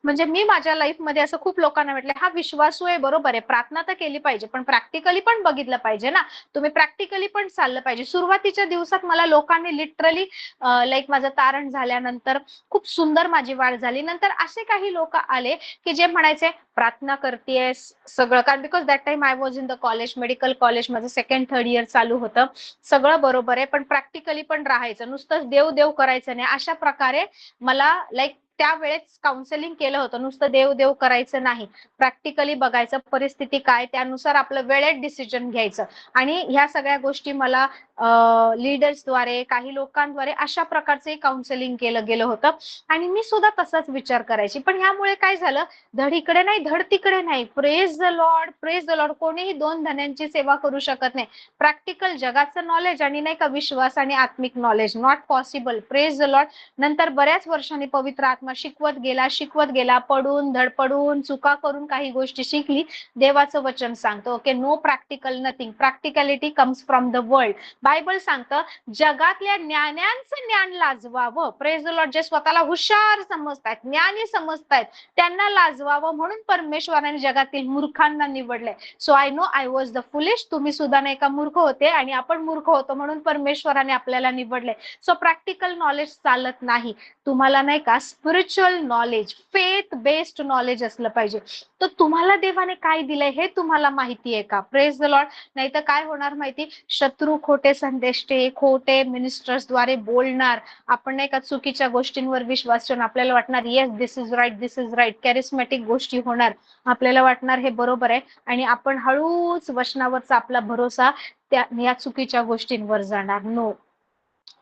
Speaker 1: म्हणजे मी माझ्या लाईफ मध्ये असं खूप लोकांना म्हटलं हा विश्वासू आहे, बरोबर आहे, प्रार्थना तर केली पाहिजे पण प्रॅक्टिकली पण बघितलं पाहिजे ना. तुम्ही प्रॅक्टिकली पण चाललं पाहिजे. सुरुवातीच्या दिवसात मला लोकांनी लिटरली लाईक माझं तारण झाल्यानंतर खूप सुंदर माझी वाढ झाली. नंतर असे काही लोक आले की जे म्हणायचे प्रार्थना करतेस सगळं, कारण because that time I was in the college, medical college, माझं 2nd 3rd इयर चालू होतं. सगळं बरोबर आहे पण प्रॅक्टिकली पण राहायचं, नुसतंच देव देव करायचं नाही. अशा प्रकारे मला लाईक त्यावेळेस काउन्सिलिंग केलं होतं. नुसतं देव देव करायचं नाही, प्रॅक्टिकली बघायचं परिस्थिती काय, त्यानुसार आपलं वेळेत डिसिजन घ्यायचं. आणि ह्या सगळ्या गोष्टी मला लीडर्सद्वारे, काही लोकांद्वारे अशा प्रकारचे काउन्सिलिंग केलं गेलं होतं. आणि मी सुद्धा तसाच विचार करायची. पण ह्यामुळे काय झालं, धड इकडे नाही धड तिकडे नाही. Praise the Lord. Praise the Lord. कोणीही 2 धन्यांची सेवा करू शकत नाही. प्रॅक्टिकल जगाचं नॉलेज आणि नाही का विश्वास आणि आत्मिक knowledge, not possible. Praise the Lord. नंतर बऱ्याच वर्षांनी पवित्र आत्मा शिकवत गेला, पडून धडपडून चुका करून काही गोष्टी शिकली. देवाचं वचन सांगतो okay no practical nothing, practicality comes from the world. Bible सांगतं जगातल्या ज्ञानांचं ज्ञान लाजवावं. Praise the Lord. जे स्वतःला हुशार समजतायत, ज्ञानी समजतायत, त्यांना लाजवावं म्हणून परमेश्वराने जगातील मूर्खांना निवडलंय. So I know I was the foolish. तुम्ही सुद्धा नाही का मूर्ख होते आणि आपण मूर्ख होतो म्हणून परमेश्वराने आपल्याला निवडलंय. सो प्रॅक्टिकल नॉलेज चालत नाही. तुम्हाला नाही का spirit spiritual knowledge, faith based knowledge असलं पाहिजे. तर तुम्हाला देवाने काय दिलंय हे तुम्हाला माहिती आहे का? Praise the Lord. नाही तर काय होणार माहिती, शत्रू खोटे संदेष्टे, खोटे मिनिस्टर्सद्वारे बोलणार, आपण नाही का चुकीच्या गोष्टींवर विश्वास ठेवून आपल्याला वाटणार yes this is right, this is right, charismatic गोष्टी होणार, आपल्याला वाटणार हे बरोबर आहे, आणि आपण हळूच वचनावरचा आपला भरोसा त्या या चुकीच्या गोष्टींवर जाणार. नो,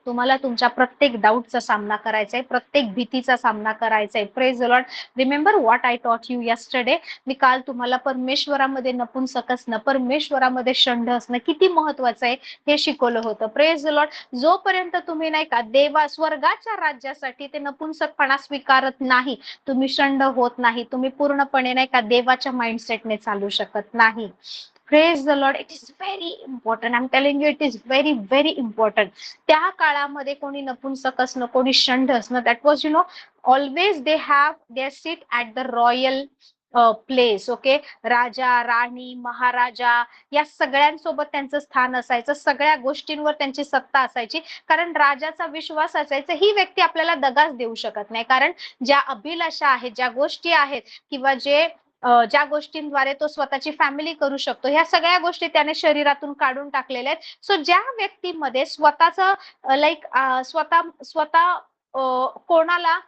Speaker 1: तुम्हाला तुमच्या प्रत्येक डाऊटचा सामना करायचा आहे, प्रत्येक भीतीचा सामना करायचा आहे. Praise the Lord. Remember what I टॉट यू यस्टरडे. मी काल तुम्हाला परमेश्वरामध्ये नपुंसक असणं, परमेश्वरामध्ये षंड असणं किती महत्वाचं आहे हे शिकवलं होतं. Praise the Lord. जोपर्यंत तुम्ही नाही का देवा स्वर्गाच्या राज्यासाठी ते नपुंसकपणा स्वीकारत नाही, तुम्ही षंड होत नाही, तुम्ही पूर्णपणे नाही का देवाच्या माइंडसेटने चालू शकत नाही. Praise the Lord. It is very important. I am telling you, it is very very important. त्या काळामध्ये कोणी नपुंसक असणं, कोणी षंड असणं, that was always they seat at the royal place. Okay. राजा, राणी, महाराजा या सगळ्यांसोबत त्यांचं स्थान असायचं, सगळ्या गोष्टींवर त्यांची सत्ता असायची, कारण राजाचा विश्वास असायचा ही व्यक्ती आपल्याला दगाच देऊ शकत नाही, कारण ज्या अभिलाषा आहेत, ज्या गोष्टी आहेत, किंवा ज्या गोष्टींद्वारे तो स्वतःची फॅमिली करू शकतो, ह्या सगळ्या गोष्टी त्याने शरीरातून काढून टाकलेल्या आहेत. सो ज्या व्यक्तीमध्ये स्वतःचं स्वतः स्वतः कोणाला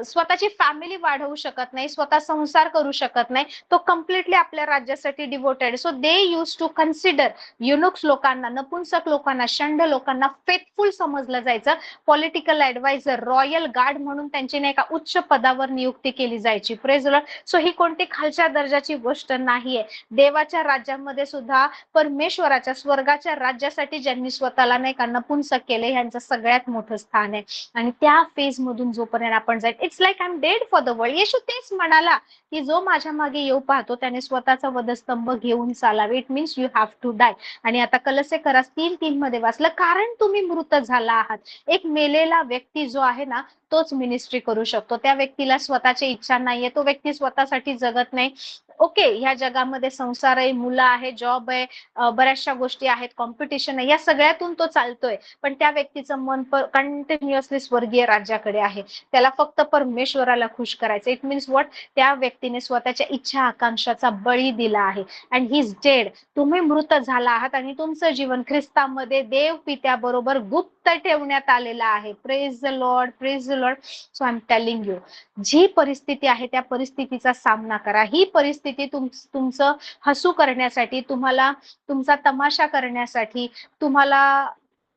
Speaker 1: स्वतःची फॅमिली वाढवू शकत नाही, स्वतः संसार करू शकत नाही, तो कम्प्लिटली आपल्या राज्यासाठी devoted. So they used to consider eunuchs लोकांना, नपुंसक लोकांना, षंड लोकांना फेथफुल समजलं जायचं. पॉलिटिकल ऍडवायझर, रॉयल गार्ड म्हणून त्यांची नाही का उच्च पदावर नियुक्ती केली जायची. Praise Lord. सो ही कोणती खालच्या दर्जाची गोष्ट नाहीये. देवाच्या राज्यामध्ये सुद्धा, परमेश्वराच्या स्वर्गाच्या राज्यासाठी ज्यांनी स्वतःला नाही का नपुंसक केले, यांचं सगळ्यात मोठं स्थान आहे. आणि त्या फेज मधून जोपर्यंत आपण जाईल, it's like I am dead for the world. येशू तेच म्हणाला की जो माझ्या मागे येऊ पाहतो त्याने स्वतःचा वधस्तंभ घेऊन चालावे. It means you have to die. आणि आता कलसेकरास 3:3 मध्ये वाचलं, कारण तुम्ही मृत झाला आहात. एक मेलेला व्यक्ती जो आहे ना, तोच मिनिस्ट्री करू शकतो. त्या व्यक्तीला स्वतःची इच्छा नाहीये, तो व्यक्ती स्वतःसाठी जगत नाही. ओके, ह्या जगामध्ये संसार आहे, मुलं आहे, जॉब आहे, बऱ्याचशा गोष्टी आहेत, कॉम्पिटिशन आहे, या सगळ्यातून तो चालतोय, पण त्या व्यक्तीचं मन कंटिन्युअसली स्वर्गीय राज्याकडे आहे. त्याला फक्त परमेश्वराला खुश करायचं. इट मीन्स व्हॉट, त्या व्यक्तीने स्वतःच्या इच्छा आकांक्षाचा बळी दिला आहे, अँड ही इज डेड. तुम्ही मृत झाला आहात आणि तुमचं जीवन ख्रिस्तामध्ये देव पित्याबरोबर गुप्त ठेवण्यात आलेलं आहे. Praise the Lord, praise the Lord. So I am telling you, जी परिस्थिती आहे त्या परिस्थितीचा सामना करा. ही परिस्थिती तुमचं हसू करण्यासाठी, तुम्हाला तुमचा तमाशा करण्यासाठी, तुम्हाला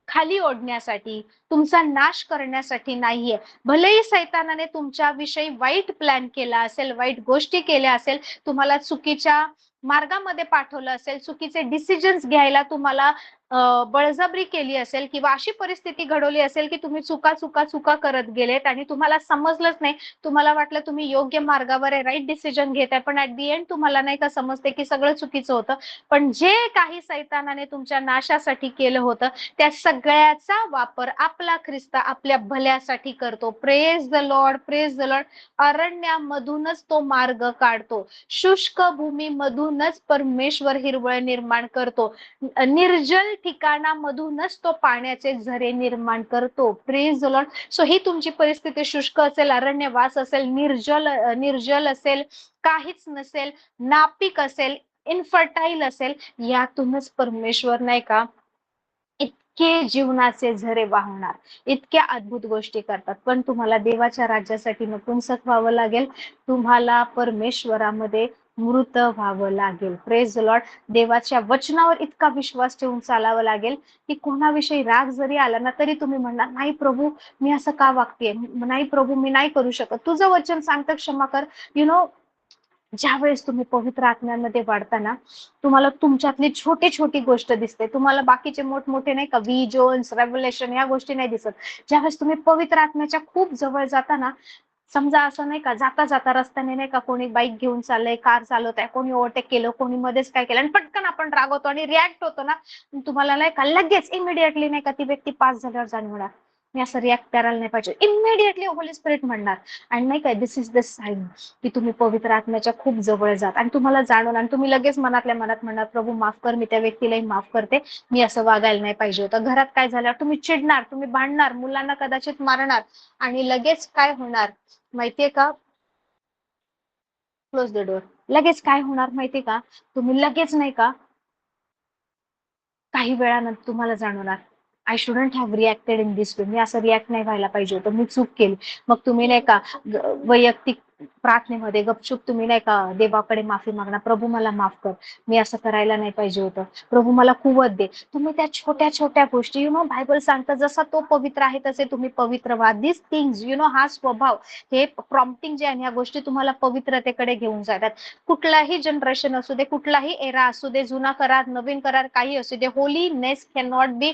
Speaker 1: खाली ओढण्यासाठी, तुमचा नाश करण्यासाठी नाहीये. भलेही सैतानाने तुमच्याविषयी वाईट प्लॅन केला असेल, वाईट गोष्टी केल्या असेल, तुम्हाला चुकीच्या मार्गामध्ये पाठवलं असेल, चुकीचे डिसिजन्स घ्यायला तुम्हाला बळजबरी केली असेल, किंवा अशी परिस्थिती घडवली असेल की तुम्ही चुका करत गेलेत आणि तुम्हाला समजलंच नाही, तुम्हाला वाटलं तुम्ही योग्य मार्गावर आहे, राईट डिसिजन घेत आहे, पण ऍट दी एंड तुम्हाला नाही का समजते की सगळं चुकीचं होतं. पण जे काही सैतानाने तुमच्या नाशासाठी केलं होतं, त्या सगळ्याचा वापर आपला ख्रिस्त आपल्या भल्यासाठी करतो. Praise the Lord, praise the Lord. अरण्यामधूनच तो मार्ग काढतो, शुष्क भूमीमधूनच परमेश्वर हिरवळ निर्माण करतो, निर्जल ठिकाणामधूनच तो पाण्याचे झरे निर्माण करतो. Praise the Lord. सो ही तुमची परिस्थिती शुष्क असेल, अरण्यवास असेल, निर्जल असेल, काहीच नसेल, नापीक असेल, इनफर्टाईल असेल, यातूनच परमेश्वर नाही का इतके जीवनाचे झरे वाहणार, इतक्या अद्भुत गोष्टी करतात. पण तुम्हाला देवाच्या राज्यासाठी नपुंसक व्हावं लागेल, तुम्हाला परमेश्वरामध्ये मृत व्हावं लागेल. Praise the Lord. देवाच्या वचनावर इतका विश्वास ठेवून चालावं लागेल की कोणाविषयी राग जरी आला ना, तरी तुम्ही म्हणणार नाही प्रभू, मी असं का वागतेय, नाही प्रभू, मी नाही करू शकत, तुझं वचन सांगतं क्षमा कर. ज्या वेळेस तुम्ही पवित्र आत्म्यामध्ये वाढताना, तुम्हाला तुमच्यातली छोटी छोटी गोष्ट दिसते, तुम्हाला बाकीचे मोठमोठे नाही का विजन्स, रेव्हलेशन या गोष्टी नाही दिसत. ज्यावेळेस तुम्ही पवित्र आत्म्याच्या खूप जवळ जाता ना, समजा असं नाही का, जाता जाता रस्त्याने नाही का कोणी बाईक घेऊन चाललंय, कार चालवत आहे, कोणी ओव्हरटेक केलं, कोणी मध्येच काय केलं, आणि पटकन आपण रागवतो आणि रिॲक्ट होतो ना, तुम्हाला नाही का लगेच इमिडिएटली नाही का ती व्यक्ती पास झाल्यावर जाणवणार, मी असं रिॲक्ट करायला नाही पाहिजे. इमिडिएटली होली स्पिरिट म्हणणार आणि नाही काय, दिस इज द साईन की तुम्ही पवित्र आत्म्याच्या खूप जवळ जात आणि तुम्हाला जाणून आणि तुम्ही लगेच मनातल्या मनात म्हणणार, प्रभू माफ कर, मी त्या व्यक्तीलाही माफ करते, मी असं वागायला नाही पाहिजे होतं. घरात काय झाल्यावर तुम्ही चिडणार, तुम्ही भांडणार, मुलांना कदाचित मारणार आणि लगेच काय होणार माहितीये का, क्लोज द डोअर. लगेच काय होणार माहितीये का, तुम्ही लगेच नाही का काही वेळानंतर तुम्हाला जाणवणार, I shouldn't have reacted in this way, मी असं रिॲक्ट नाही व्हायला पाहिजे होतं, मी चूक केली. मग तुम्ही नाही का वैयक्तिक प्रार्थनेमध्ये गपचूप तुम्ही नाही का देवाकडे माफी मागणार, प्रभू मला माफ कर, मी असं करायला नाही पाहिजे होतं, प्रभू मला कुवत दे. तुम्ही त्या छोट्या छोट्या गोष्टी, बायबल सांगतं जसा तो पवित्र आहे तसे तुम्ही पवित्र व्हा. दिस थिंग्स हा स्वभाव, हे प्रॉम्प्टिंग जे आहे ह्या गोष्टी तुम्हाला पवित्रतेकडे घेऊन जातात. कुठलाही जनरेशन असू दे, कुठलाही एरा असू दे, जुना करार नवीन करार काही असू दे, होलीनेस कॅन नॉट बी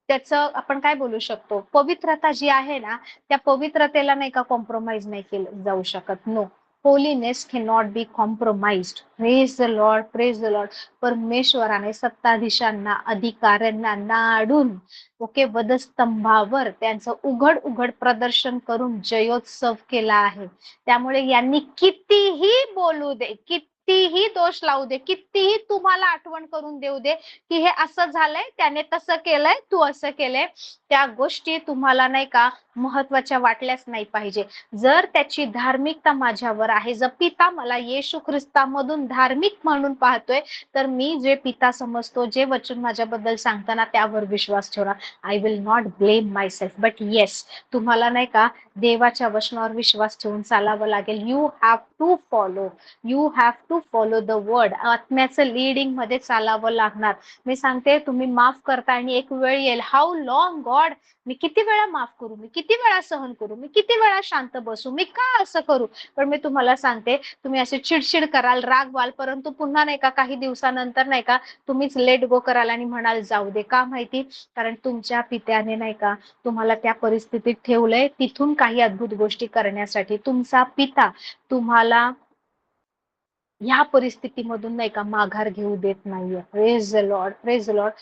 Speaker 1: त्याचं आपण काय बोलू शकतो, पवित्रता जी आहे ना, त्या पवित्रतेला नाही का कॉम्प्रोमाइज नाही केलं जाऊ शकत. No, holiness can not be compromised. Praise the Lord, praise the Lord. परमेश्वराने सत्ताधीशांना, अधिकाऱ्यांना नाडून ओके वधस्तंभावर त्यांचं उघड उघड प्रदर्शन करून जयोत्सव केला आहे. त्यामुळे यांनी कितीही बोलू दे, कितीही दोष लावू दे, कितीही तुम्हाला आठवण करून देऊ दे की हे असं झालंय, त्याने तसं केलंय, तू असं केलंय, त्या गोष्टी तुम्हाला नाही का महत्वाच्या वाटल्याच नाही पाहिजे. जर त्याची धार्मिकता माझ्यावर आहे, जर पिता मला येशू ख्रिस्तामधून धार्मिक म्हणून पाहतोय, तर मी जे पिता समजतो, जे वचन माझ्याबद्दल सांगताना त्यावर विश्वास ठेवणार. I will not blame myself. But yes, तुम्हाला नाही का देवाच्या वचनावर विश्वास ठेवून चालावं लागेल. You have to follow the word. आत्म्याचं लीडिंग मध्ये चालावं लागणार. मी सांगते, तुम्ही माफ करता आणि एक वेळ येईल, हाऊ लॉंग गॉड, मी किती वेळा माफ करू, मी किती वेळा सहन करू, मी किती वेळा शांत बसू, मी का असं करू. पण मी तुम्हाला सांगते, तुम्ही असे चिडचिड कराल, राग व्हाल, परंतु पुन्हा नाही का काही दिवसानंतर नाही का तुम्हीच लेट गो कराल आणि म्हणाल जाऊ दे. का माहिती, कारण तुमच्या पित्याने नाही का तुम्हाला त्या परिस्थितीत ठेवलंय, तिथून काही अद्भुत गोष्टी करण्यासाठी. तुमचा पिता तुम्हाला ह्या परिस्थितीमधून नाही का माघार घेऊ देत नाहीये. Praise the Lord, praise the Lord.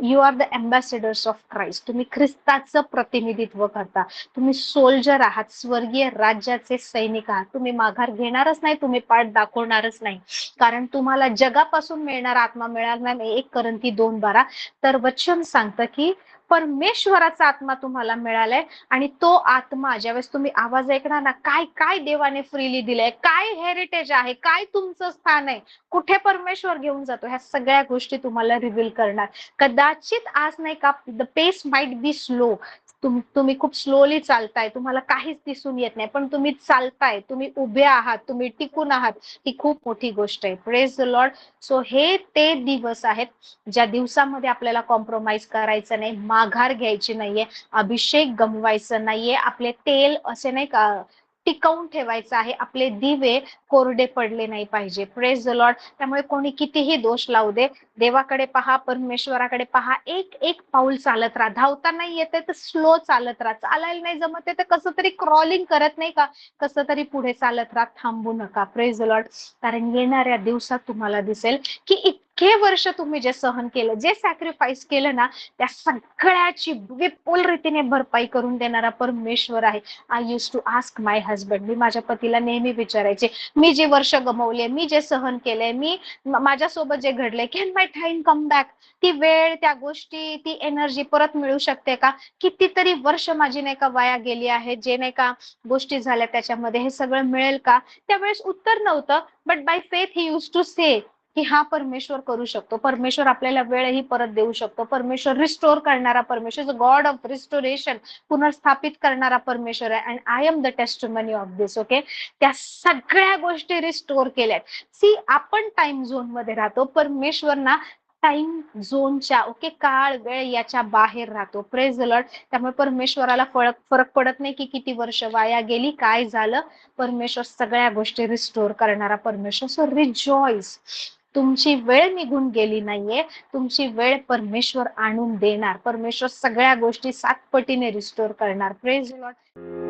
Speaker 1: You are the ambassadors of Christ. तुम्ही ख्रिस्ताचं प्रतिनिधित्व करता, तुम्ही सोल्जर आहात, स्वर्गीय राज्याचे सैनिक आहात. तुम्ही माघार घेणारच नाही, तुम्ही पाठ दाखवणारच नाही, कारण तुम्हाला जगापासून मिळणारा आत्मा मिळाला नाही. 1 Corinthians 2:12. तर वचन सांगतं की परमेश्वराचा आत्मा तुम्हाला मिळालाय आणि तो आत्मा ज्यावेळेस तुम्ही आवाज ऐकणार ना, काय काय देवाने फ्रीली दिलंय, काय हेरिटेज आहे, काय तुमचं स्थान आहे, कुठे परमेश्वर घेऊन जातो, ह्या सगळ्या गोष्टी तुम्हाला रिव्हील करणार. कदाचित आज नाही का the pace might be slow, तुम्ही खूप स्लोली चालताय, तुम्हाला काहीच दिसून येत नाही, पण तुम्ही चालताय, तुम्ही उभे आहात, तुम्ही टिकून आहात, ही खूप मोठी गोष्ट आहे. Praise the Lord. सो हे ते दिवस आहेत ज्या दिवसामध्ये आपल्याला कॉम्प्रोमाइज करायचं नाही, माघार घ्यायची नाहीये, अभिषेक गमवायचं नाहीये, आपले तेल असे नाही का टिकवून ठेवायचं आहे, आपले दिवे कोरडे पडले नाही पाहिजे. Praise the Lord. त्यामुळे कोणी कितीही दोष लावू दे, देवाकडे पहा, परमेश्वराकडे पहा, एक एक पाऊल चालत राहा. धावता नाही येते तर स्लो चालत राहा, चालायला नाही जमत तर कसं तरी क्रॉलिंग करत नाही का, कसं तरी पुढे चालत राहा, थांबू नका. Praise the Lord. कारण येणाऱ्या दिवसात तुम्हाला दिसेल की इतके वर्ष तुम्ही जे सहन केलं, जे सॅक्रिफाईस केलं ना, त्या सगळ्याची विपुल रीतीने भरपाई करून देणारा परमेश्वर आहे. I used to ask my husband, मी माझ्या पतीला नेहमी विचारायचे, मी जे वर्ष गमवले, मी जे सहन केलंय, मी माझ्यासोबत जे घडलंय, can my time come back. ती वेळ, त्या गोष्टी, ती एनर्जी परत मिळू शकते का. कितीतरी वर्ष माझी नाही का वाया गेली आहे, जे नाही का गोष्टी झाल्या त्याच्यामध्ये, हे सगळं मिळेल का. त्यावेळेस उत्तर नव्हतं, but by faith he used to say की हा परमेश्वर करू शकतो, परमेश्वर आपल्याला वेळही परत देऊ शकतो, परमेश्वर रिस्टोर करणारा परमेश्वर, गॉड ऑफ रिस्टोरेशन, पुनर्स्थापित करणारा परमेश्वर आहे. And I am the testimony of this. Okay, त्या सगळ्या गोष्टी रिस्टोर केल्यात. सी, आपण टाइम झोन मध्ये राहतो, परमेश्वर ना टाइम झोनच्या ओके काळ वेळ याच्या बाहेर राहतो. Praise the Lord. त्यामुळे परमेश्वराला फरक पडत नाही की किती वर्ष वाया गेली, काय झालं. परमेश्वर सगळ्या गोष्टी रिस्टोर करणारा परमेश्वर. सो रिजॉईस, तुमची वेळ निघून गेली नाहीये, तुमची वेळ परमेश्वर आणून देणार, परमेश्वर सगळ्या गोष्टी 7 पटीने रिस्टोर करणार. Praise the Lord.